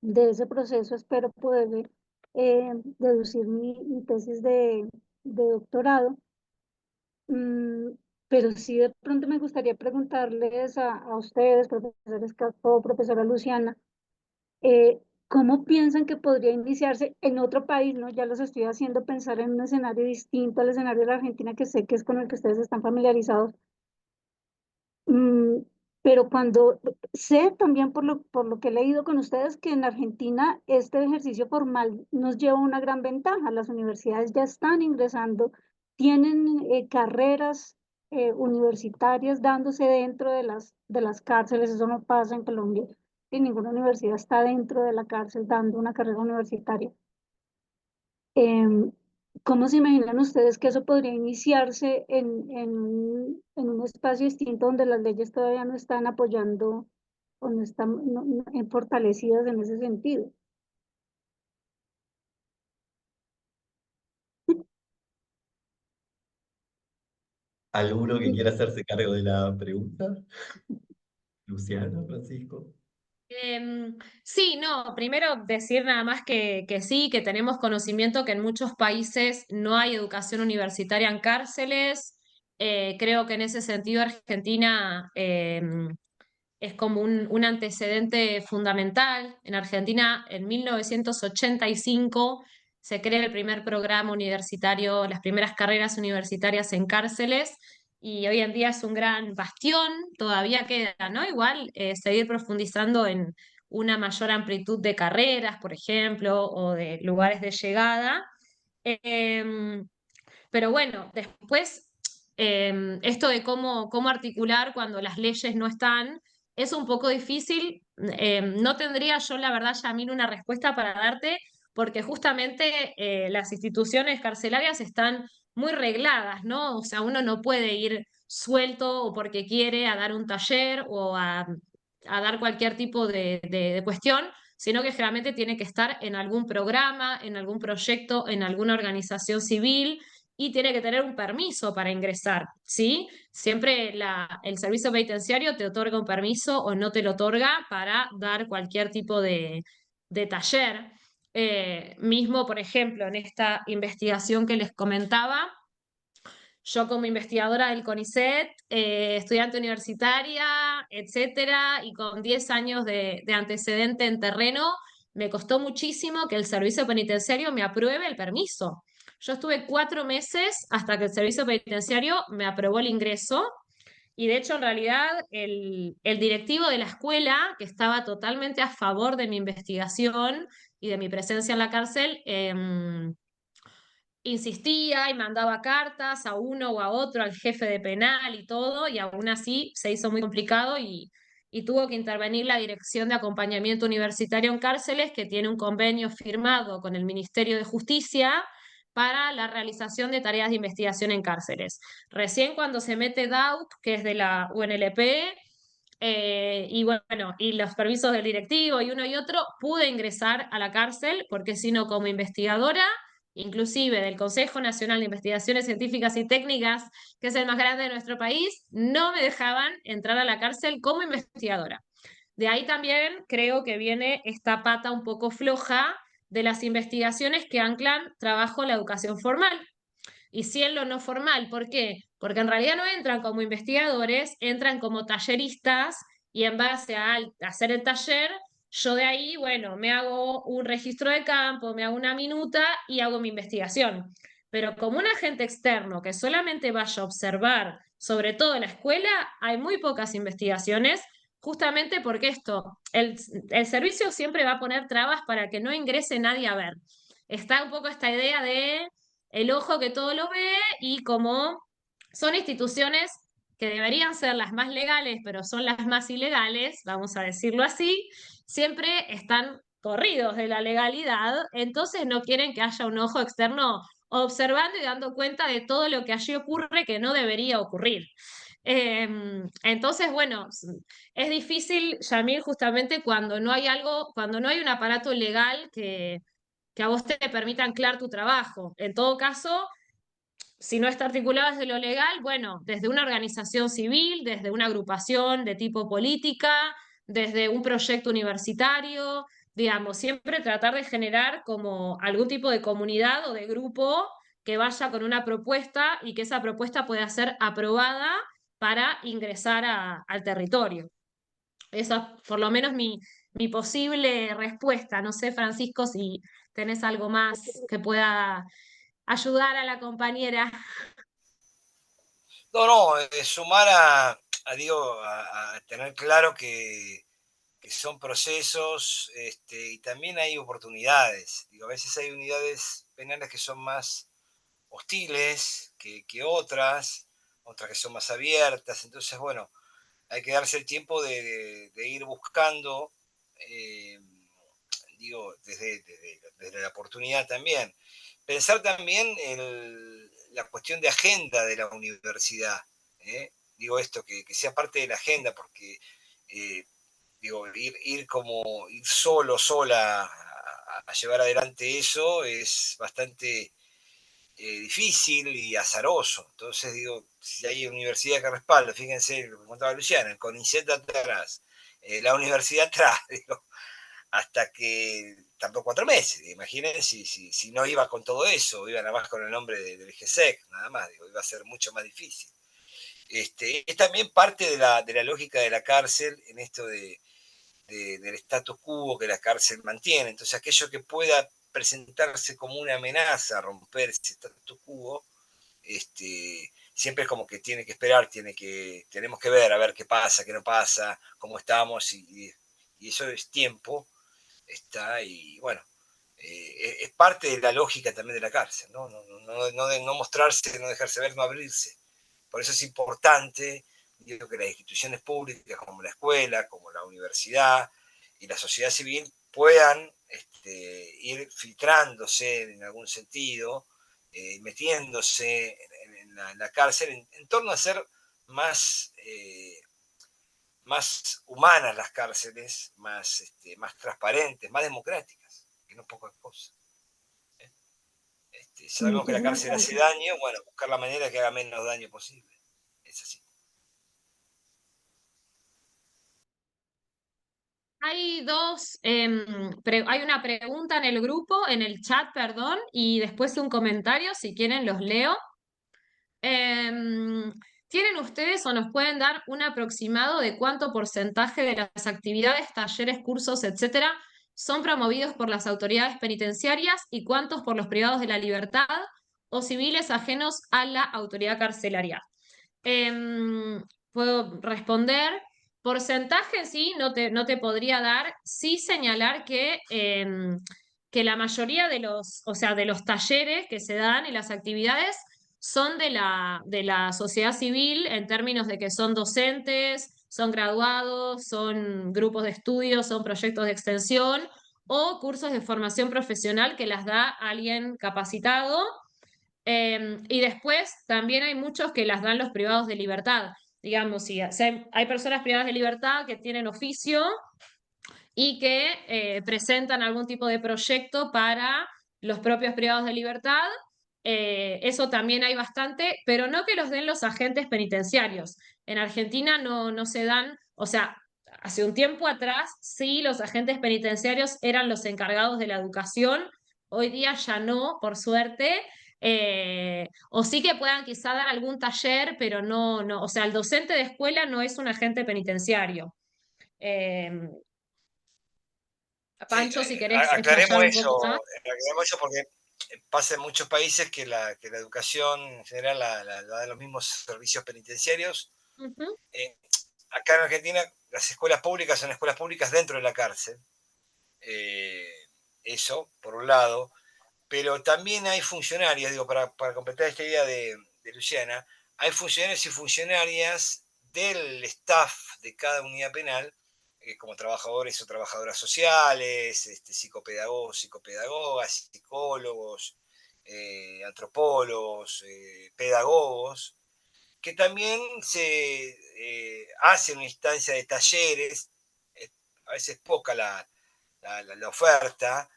De ese proceso espero poder deducir mi tesis de doctorado. Mm, pero sí de pronto me gustaría preguntarles a ustedes, profesores Casco, profesora Luciana, ¿cómo piensan que podría iniciarse en otro país? ¿No? Ya los estoy haciendo pensar en un escenario distinto al escenario de la Argentina, que sé que es con el que ustedes están familiarizados. Mm, pero cuando sé también por lo que he leído con ustedes que en Argentina este ejercicio formal nos lleva una gran ventaja. Las universidades ya están ingresando, tienen carreras universitarias dándose dentro de las cárceles, eso no pasa en Colombia. ¿sí? Ninguna universidad está dentro de la cárcel dando una carrera universitaria. ¿Cómo se imaginan ustedes que eso podría iniciarse en un espacio distinto donde las leyes todavía no están apoyando o no están fortalecidas en ese sentido? ¿Alguno que quiera hacerse cargo de la pregunta? Luciano, Francisco. Sí, no, primero decir nada más que sí, que tenemos conocimiento que en muchos países no hay educación universitaria en cárceles. Creo que en ese sentido Argentina es como un antecedente fundamental. En Argentina, en 1985, se crea el primer programa universitario, las primeras carreras universitarias en cárceles, y hoy en día es un gran bastión, todavía queda, ¿no? Igual seguir profundizando en una mayor amplitud de carreras, por ejemplo, o de lugares de llegada. Em, pero bueno, después esto de cómo articular cuando las leyes no están es un poco difícil. No tendría yo, la verdad, Yamil, una respuesta para darte, porque justamente las instituciones carcelarias están muy regladas, ¿no? O sea, uno no puede ir suelto o porque quiere a dar un taller o a dar cualquier tipo de cuestión, sino que generalmente tiene que estar en algún programa, en algún proyecto, en alguna organización civil y tiene que tener un permiso para ingresar, ¿sí? Siempre el servicio penitenciario te otorga un permiso o no te lo otorga para dar cualquier tipo de taller. Mismo, por ejemplo, en esta investigación que les comentaba, yo como investigadora del CONICET, estudiante universitaria, etcétera, y con 10 años de antecedente en terreno, me costó muchísimo que el servicio penitenciario me apruebe el permiso. Yo estuve 4 meses hasta que el servicio penitenciario me aprobó el ingreso, y de hecho, en realidad, el directivo de la escuela, que estaba totalmente a favor de mi investigación y de mi presencia en la cárcel, insistía y mandaba cartas a uno o a otro, al jefe de penal y todo, y aún así se hizo muy complicado y tuvo que intervenir la Dirección de Acompañamiento Universitario en Cárceles, que tiene un convenio firmado con el Ministerio de Justicia para la realización de tareas de investigación en cárceles. Recién cuando se mete DAUC, que es de la UNLP, y bueno, y los permisos del directivo y uno y otro, pude ingresar a la cárcel, porque si no, como investigadora, inclusive del Consejo Nacional de Investigaciones Científicas y Técnicas, que es el más grande de nuestro país, no me dejaban entrar a la cárcel como investigadora. De ahí también creo que viene esta pata un poco floja de las investigaciones que anclan trabajo en la educación formal. Y sí en lo no formal, ¿por qué? Porque en realidad no entran como investigadores, entran como talleristas y en base a hacer el taller, yo de ahí, bueno, me hago un registro de campo, me hago una minuta y hago mi investigación. Pero como un agente externo que solamente vaya a observar, sobre todo en la escuela, hay muy pocas investigaciones, justamente porque el servicio siempre va a poner trabas para que no ingrese nadie a ver. Está un poco esta idea de el ojo que todo lo ve, y como son instituciones que deberían ser las más legales, pero son las más ilegales, vamos a decirlo así, siempre están corridos de la legalidad, entonces no quieren que haya un ojo externo observando y dando cuenta de todo lo que allí ocurre que no debería ocurrir. Entonces, bueno, es difícil, Yamil, justamente cuando no hay algo, cuando no hay un aparato legal que a vos te permita anclar tu trabajo. En todo caso, si no está articulado desde lo legal, bueno, desde una organización civil, desde una agrupación de tipo política, desde un proyecto universitario, digamos, siempre tratar de generar como algún tipo de comunidad o de grupo que vaya con una propuesta y que esa propuesta pueda ser aprobada para ingresar al territorio. Esa es por lo menos mi posible respuesta. No sé, Francisco, si tenés algo más que pueda ayudar a la compañera. No, no, sumar digo, a tener claro que son procesos y también hay oportunidades. Digo, a veces hay unidades penales que son más hostiles que otras que son más abiertas. Entonces, bueno, hay que darse el tiempo de ir buscando digo, desde la oportunidad también. Pensar también en la cuestión de agenda de la universidad. Digo esto, que sea parte de la agenda, porque digo, ir sola a llevar adelante eso es bastante difícil y azaroso. Entonces digo, si hay universidad que respalda, fíjense lo que contaba Luciana, el CONICET atrás, la universidad atrás, digo, hasta que tardó 4 meses. Imagínense si no iba con todo eso, iba nada más con el nombre del GESEC, nada más, digo, iba a ser mucho más difícil. Es también parte de la lógica de la cárcel en esto del status quo que la cárcel mantiene. Entonces, aquello que pueda presentarse como una amenaza a romper ese status quo, siempre es como que tiene que esperar, tenemos que ver, a ver qué pasa, qué no pasa, cómo estamos, y eso es tiempo, y bueno, es parte de la lógica también de la cárcel, ¿no? No mostrarse, no dejarse ver, no abrirse. Por eso es importante, digo, que las instituciones públicas como la escuela, como la universidad y la sociedad civil puedan ir filtrándose en algún sentido, metiéndose en la cárcel en torno a ser más humanas las cárceles, más transparentes, más democráticas, que no poca cosa. Sabemos que la Muchísimas cárcel hace gracias. daño, bueno, buscar la manera que haga menos daño posible. Es así. Hay una pregunta en el grupo, en el chat, perdón, y después un comentario, si quieren los leo. Em, ¿Tienen ustedes o nos pueden dar un aproximado de cuánto porcentaje de las actividades, talleres, cursos, etcétera, son promovidos por las autoridades penitenciarias y cuántos por los privados de la libertad o civiles ajenos a la autoridad carcelaria? Em, Puedo responder. Porcentaje sí, no te podría dar. Sí señalar que la mayoría de o sea, de los talleres que se dan y las actividades son de la sociedad civil en términos de que son docentes, son graduados, son grupos de estudio, son proyectos de extensión o cursos de formación profesional que las da alguien capacitado. Y después también hay muchos que las dan los privados de libertad. Digamos, si hay personas privadas de libertad que tienen oficio y que presentan algún tipo de proyecto para los propios privados de libertad. Eso también hay bastante, pero no que los den los agentes penitenciarios. En Argentina no se dan, o sea, hace un tiempo atrás sí los agentes penitenciarios eran los encargados de la educación, hoy día ya no, por suerte. O sí que puedan quizá dar algún taller, pero no, o sea, el docente de escuela no es un agente penitenciario. Eh, Sí, Pancho, si querés explayar un poco más. aclaremos eso porque pasa en muchos países que la educación en general la dan los mismos servicios penitenciarios. Ujú. Acá en Argentina las escuelas públicas son escuelas públicas dentro de la cárcel. Eso, por un lado. Pero también hay funcionarias, digo, para completar esta idea de Luciana, hay funcionarios y funcionarias del staff de cada unidad penal, como trabajadores o trabajadoras sociales, psicopedagogos, psicopedagogas, psicólogos, antropólogos, pedagogos, que también se hacen una instancia de talleres, a veces poca la oferta.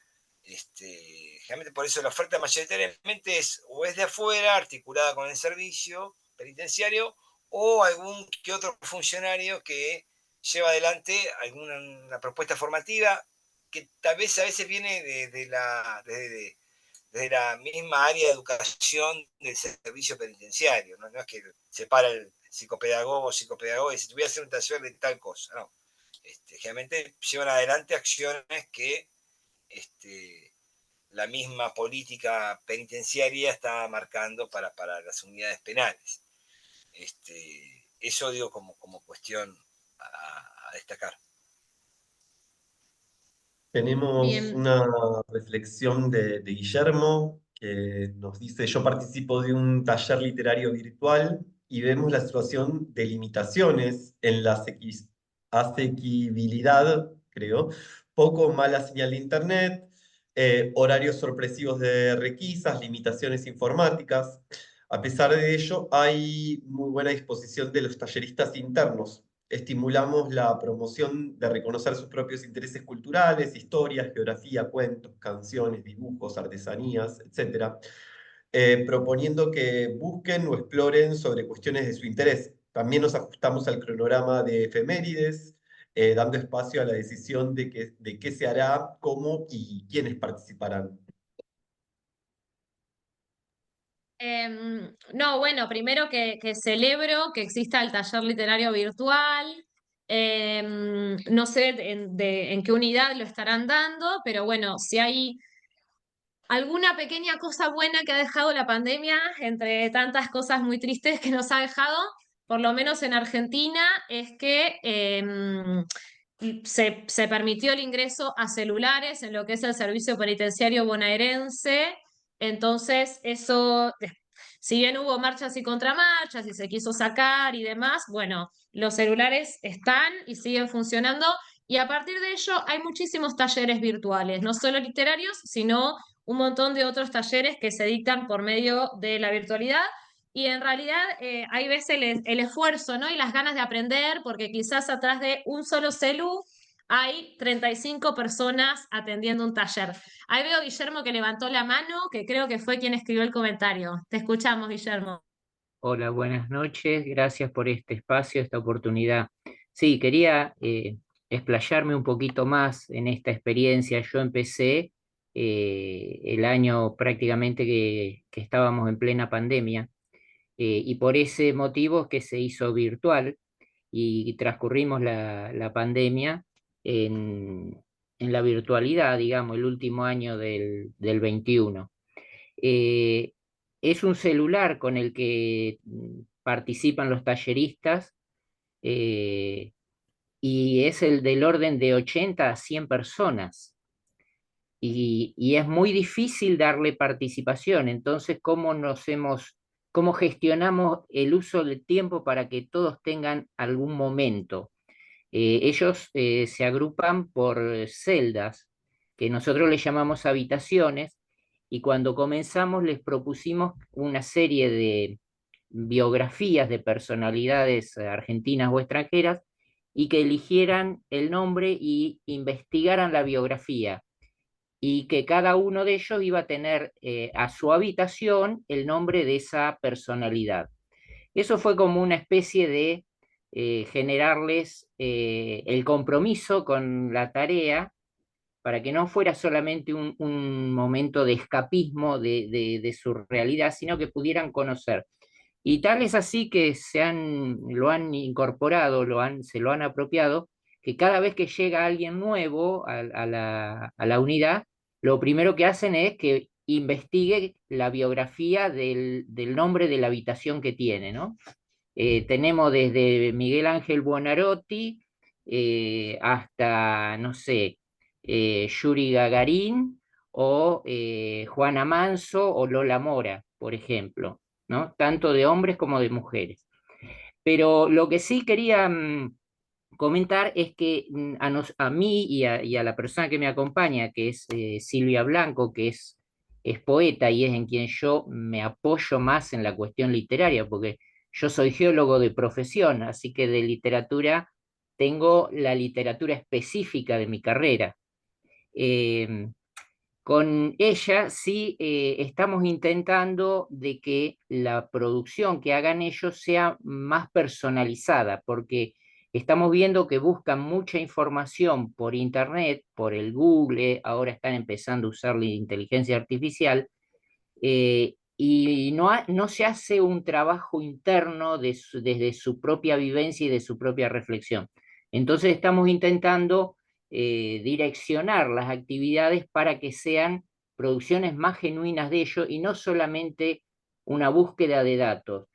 Generalmente por eso la oferta mayoritariamente es de afuera, articulada con el servicio penitenciario, o algún que otro funcionario que lleva adelante alguna propuesta formativa que tal vez a veces viene desde la misma área de educación del servicio penitenciario. No es que se para el psicopedagogo y dice, voy a hacer un taller de tal cosa. No. Generalmente llevan adelante acciones que la misma política penitenciaria está marcando para las unidades penales. Eso digo como cuestión a destacar. Tenemos Bien. una reflexión de Guillermo que nos dice, yo participo de un taller literario virtual y vemos la situación de limitaciones en la asequibilidad creo, poco o mala señal de internet, horarios sorpresivos de requisas, limitaciones informáticas. A pesar de ello, hay muy buena disposición de los talleristas internos. Estimulamos la promoción de reconocer sus propios intereses culturales, historias, geografía, cuentos, canciones, dibujos, artesanías, etc., proponiendo que busquen o exploren sobre cuestiones de su interés. También nos ajustamos al cronograma de efemérides, dando espacio a la decisión de qué se hará, cómo y quiénes participarán. No, bueno, primero que celebro que exista el taller literario virtual. No sé en qué unidad lo estarán dando, pero bueno, si hay alguna pequeña cosa buena que ha dejado la pandemia, entre tantas cosas muy tristes que nos ha dejado, por lo menos en Argentina, es que se permitió el ingreso a celulares en lo que es el servicio penitenciario bonaerense. Entonces, eso, si bien hubo marchas y contramarchas y se quiso sacar y demás, bueno, los celulares están y siguen funcionando. Y a partir de ello hay muchísimos talleres virtuales, no solo literarios, sino un montón de otros talleres que se dictan por medio de la virtualidad. Y en realidad hay veces el esfuerzo, ¿no? Y las ganas de aprender, porque quizás atrás de un solo celu hay 35 personas atendiendo un taller. Ahí veo a Guillermo que levantó la mano, que creo que fue quien escribió el comentario. Te escuchamos, Guillermo. Hola, buenas noches. Gracias por este espacio, esta oportunidad. Sí, quería explayarme un poquito más en esta experiencia. Yo empecé el año prácticamente que estábamos en plena pandemia, y por ese motivo es que se hizo virtual y transcurrimos la pandemia en, en la virtualidad, digamos, el último año del 21. Eh, es un celular con el que participan los talleristas, eh, y es el del orden de 80 a 100 personas. Y es muy difícil darle participación. Entonces, ¿cómo gestionamos el uso del tiempo para que todos tengan algún momento? Ellos se agrupan por celdas, que nosotros les llamamos habitaciones, y cuando comenzamos les propusimos una serie de biografías de personalidades argentinas o extranjeras, y que eligieran el nombre y investigaran la biografía, y que cada uno de ellos iba a tener a su habitación el nombre de esa personalidad. Eso fue como una especie de generarles el compromiso con la tarea, para que no fuera solamente un momento de escapismo de su realidad, sino que pudieran conocer. Y tal es así que lo han incorporado, se lo han apropiado, que cada vez que llega alguien nuevo a la unidad, lo primero que hacen es que investigue la biografía del nombre de la habitación que tiene, ¿no? Tenemos desde Miguel Ángel Buonarroti hasta, no sé, Yuri Gagarin o Juana Manso o Lola Mora, por ejemplo, ¿no? Tanto de hombres como de mujeres. Pero lo que sí quería comentar es que a mí y a la persona que me acompaña, que es Silvia Blanco, que es poeta y es en quien yo me apoyo más en la cuestión literaria, porque yo soy geólogo de profesión, así que de literatura tengo la literatura específica de mi carrera. Eh, con ella sí estamos intentando de que la producción que hagan ellos sea más personalizada, porque estamos viendo que buscan mucha información por internet, por el Google, ahora están empezando a usar la inteligencia artificial, y no se hace un trabajo interno desde su propia vivencia y de su propia reflexión. Entonces estamos intentando direccionar las actividades para que sean producciones más genuinas de ello y no solamente una búsqueda de datos.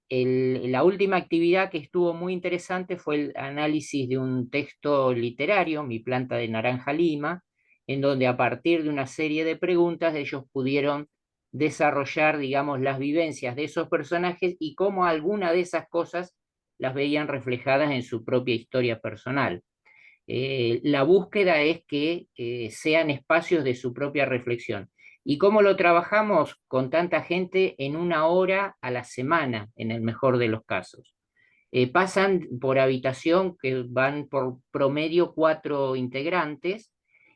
La última actividad que estuvo muy interesante fue el análisis de un texto literario, Mi planta de naranja lima, en donde a partir de una serie de preguntas ellos pudieron desarrollar, digamos, las vivencias de esos personajes y cómo alguna de esas cosas las veían reflejadas en su propia historia personal. La búsqueda es que sean espacios de su propia reflexión. ¿Y cómo lo trabajamos con tanta gente en 1 hora a la semana, en el mejor de los casos? Pasan por habitación que van por promedio 4 integrantes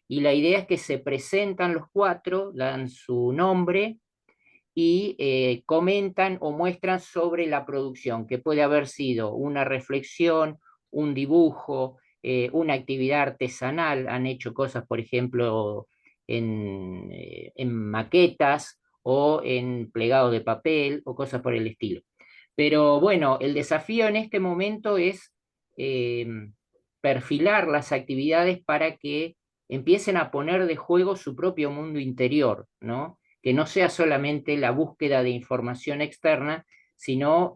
y la idea es que se presentan los 4, dan su nombre y comentan o muestran sobre la producción, que puede haber sido una reflexión, un dibujo, una actividad artesanal. Han hecho cosas, por ejemplo, en maquetas o en plegado de papel o cosas por el estilo. Pero bueno, el desafío en este momento es eh, perfilar las actividades para que empiecen a poner de juego su propio mundo interior, ¿no? Que no sea solamente la búsqueda de información externa, sino,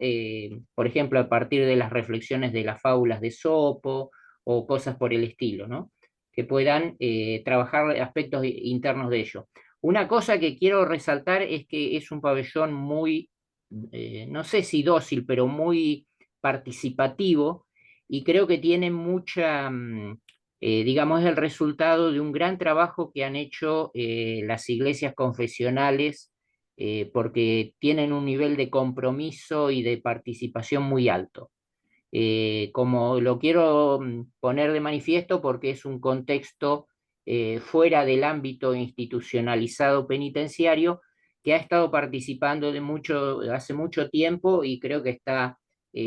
por ejemplo, a partir de las reflexiones de las fábulas de Sopo o cosas por el estilo, ¿no? Que puedan trabajar aspectos internos de ello. Una cosa que quiero resaltar es que es un pabellón muy, no sé si dócil, pero muy participativo y creo que tiene mucha, digamos, es el resultado de un gran trabajo que han hecho las iglesias confesionales, porque tienen un nivel de compromiso y de participación muy alto. Como lo quiero poner de manifiesto porque es un contexto fuera del ámbito institucionalizado penitenciario que ha estado participando hace mucho tiempo y creo que está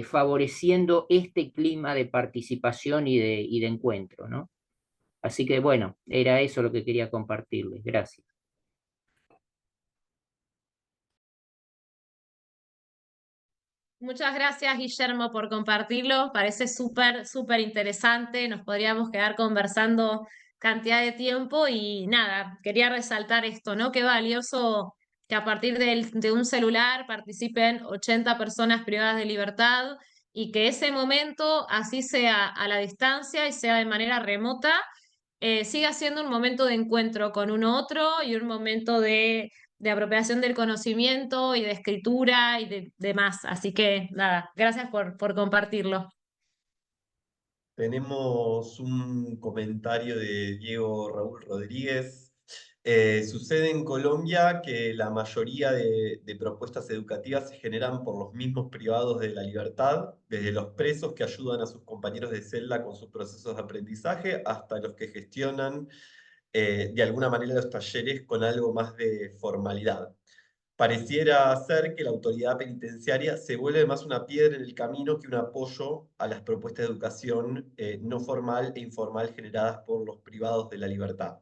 favoreciendo este clima de participación y de encuentro, ¿no? Así que bueno, era eso lo que quería compartirles. Gracias. Muchas gracias, Guillermo, por compartirlo. Parece súper, súper interesante. Nos podríamos quedar conversando cantidad de tiempo y nada, quería resaltar esto, ¿no? Qué valioso que a partir de un celular participen 80 personas privadas de libertad y que ese momento, así sea a la distancia y sea de manera remota, siga siendo un momento de encuentro con uno otro y un momento de apropiación del conocimiento y de escritura y de demás. Así que nada, gracias por compartirlo. Tenemos un comentario de Diego Raúl Rodríguez. Sucede en Colombia que la mayoría de propuestas educativas se generan por los mismos privados de la libertad, desde los presos que ayudan a sus compañeros de celda con sus procesos de aprendizaje, hasta los que gestionan de alguna manera los talleres con algo más de formalidad. Pareciera ser que la autoridad penitenciaria se vuelve más una piedra en el camino que un apoyo a las propuestas de educación no formal e informal generadas por los privados de la libertad.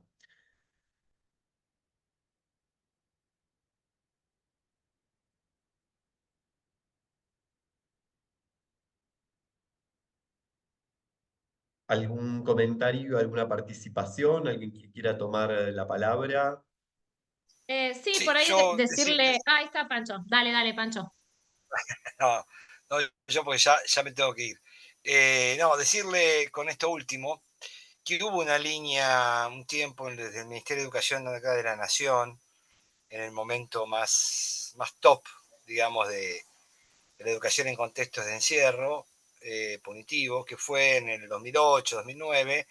¿Algún comentario, alguna participación? ¿Alguien que quiera tomar la palabra? Sí, Sí, por ahí yo decirle, decirles, ahí está Pancho, dale, dale, Pancho. no, no, yo porque ya me tengo que ir. No, decirle con esto último que hubo una línea un tiempo desde el Ministerio de Educación de acá de la Nación, en el momento más top, digamos, de la educación en contextos de encierro punitivo, que fue en el 2008, 2009,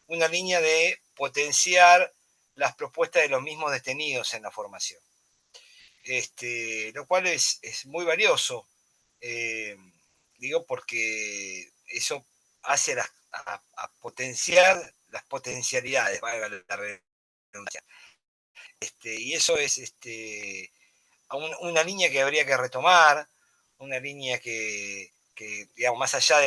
una línea de potenciar las propuestas de los mismos detenidos en la formación. Lo cual es muy valioso, eh, digo, porque eso hace a potenciar las potencialidades, valga la redundancia. Y eso es una línea que habría que retomar, una línea que digamos, más allá,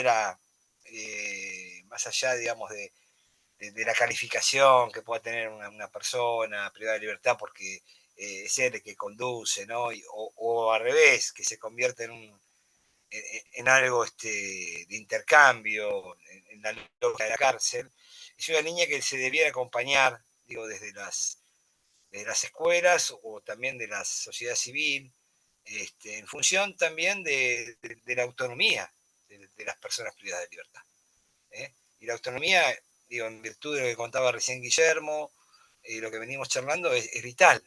digamos, de la calificación que pueda tener una persona privada de libertad porque es él el que conduce, ¿no? O al revés, que se convierte en algo de intercambio, en la lógica de la cárcel. Es una línea que se debiera acompañar, digo, desde las escuelas o también de la sociedad civil, en función también de la autonomía de las personas privadas de libertad. Y la autonomía, digo, en virtud de lo que contaba recién Guillermo, y lo que venimos charlando, es vital.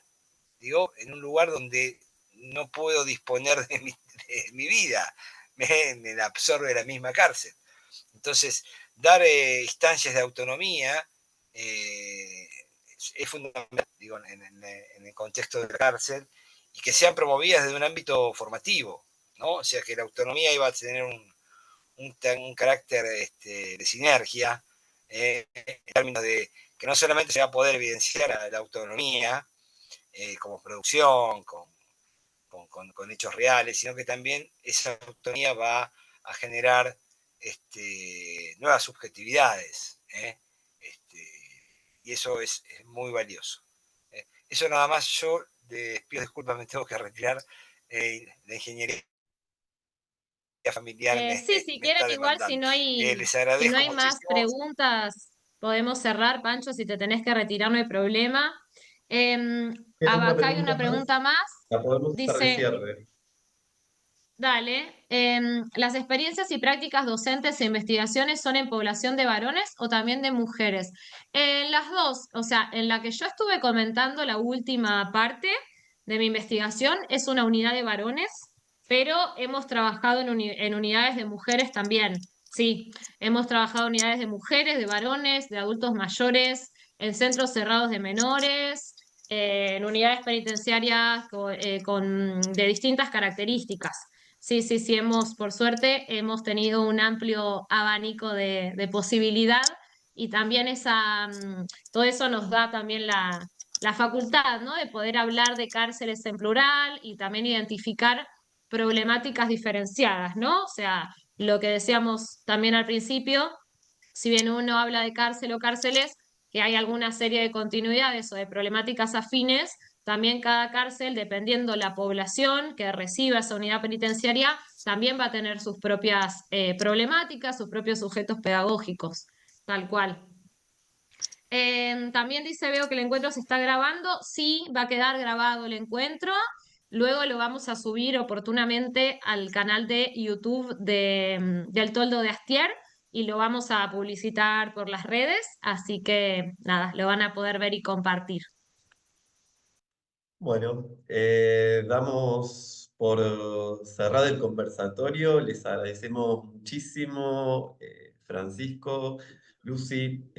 Digo, en un lugar donde no puedo disponer de mi vida, me la absorbe la misma cárcel. Entonces, dar instancias de autonomía es fundamental, digo, en el contexto de la cárcel, y que sean promovidas desde un ámbito formativo, ¿no? O sea, que la autonomía iba a tener un carácter de sinergia, en términos de que no solamente se va a poder evidenciar a la autonomía como producción, con hechos reales, sino que también esa autonomía va a generar nuevas subjetividades, y eso es muy valioso. Eso nada más. Yo les pido disculpas, me tengo que retirar. La ingeniería familiar Sí, si me quieren, está igual demandando. Les si no agradezco hay más muchísimo. preguntas, podemos cerrar, Pancho, si te tenés que retirar, no hay problema. ¿Tienes una Acá hay pregunta una más? pregunta más. La podemos hacer de Dice, cierre. dale, ¿las experiencias y prácticas docentes e investigaciones son en población de varones o también de mujeres? En las dos, o sea, en la que yo estuve comentando la última parte de mi investigación es una unidad de varones, pero hemos trabajado en unidades de mujeres también. Sí, hemos trabajado en unidades de mujeres, de varones, de adultos mayores, en centros cerrados de menores, en unidades penitenciarias de distintas características. Sí, sí, sí, por suerte, hemos tenido un amplio abanico de posibilidad y también todo eso nos da también la facultad, ¿no? De poder hablar de cárceles en plural y también identificar problemáticas diferenciadas, ¿no? O sea, lo que decíamos también al principio, si bien uno habla de cárcel o cárceles, que hay alguna serie de continuidades o de problemáticas afines, también cada cárcel, dependiendo la población que reciba esa unidad penitenciaria, también va a tener sus propias problemáticas, sus propios sujetos pedagógicos, tal cual. También dice, veo que el encuentro se está grabando. Sí, va a quedar grabado el encuentro. Luego lo vamos a subir oportunamente al canal de YouTube del Toldo de Astier y lo vamos a publicitar por las redes. Así que nada, lo van a poder ver y compartir. Bueno, damos por cerrado el conversatorio. Les agradecemos muchísimo, Francisco, Lucy.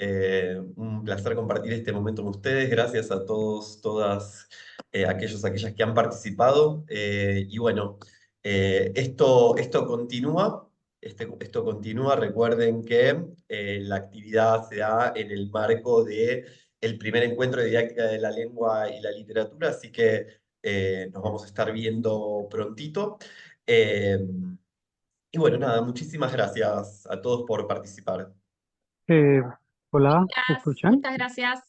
Un placer compartir este momento con ustedes. Gracias a todos, todas, aquellas que han participado. Y bueno, esto continúa. Esto continúa. Recuerden que la actividad se da en el marco de el primer encuentro de didáctica de la lengua y la literatura, así que nos vamos a estar viendo prontito. Eh, y bueno, nada, muchísimas gracias a todos por participar. Eh, Hola, ¿me escuchan? Muchas gracias.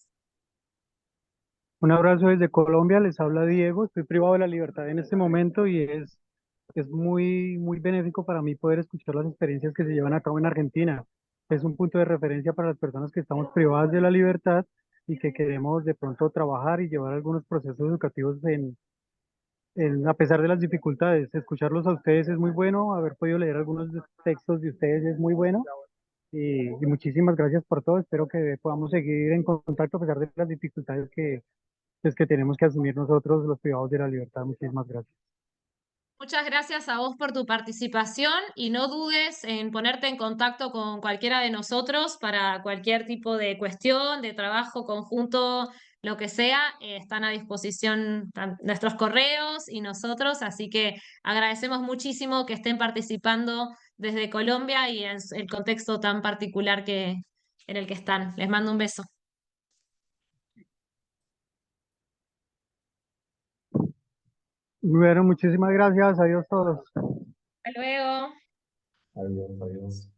Un abrazo desde Colombia, les habla Diego. Estoy privado de la libertad en este momento y es muy benéfico para mí poder escuchar las experiencias que se llevan a cabo en Argentina. Es un punto de referencia para las personas que estamos privadas de la libertad y que queremos de pronto trabajar y llevar algunos procesos educativos a pesar de las dificultades. Escucharlos a ustedes es muy bueno, haber podido leer algunos textos de ustedes es muy bueno. Y muchísimas gracias por todo. Espero que podamos seguir en contacto a pesar de las dificultades que tenemos que asumir nosotros, los privados de la libertad. Muchísimas gracias. Muchas gracias a vos por tu participación y no dudes en ponerte en contacto con cualquiera de nosotros para cualquier tipo de cuestión, de trabajo conjunto, lo que sea. Están a disposición nuestros correos y nosotros, así que agradecemos muchísimo que estén participando desde Colombia y en el contexto tan particular en el que están. Les mando un beso. Bueno, muchísimas gracias. Adiós todos. Hasta luego. Adiós, adiós.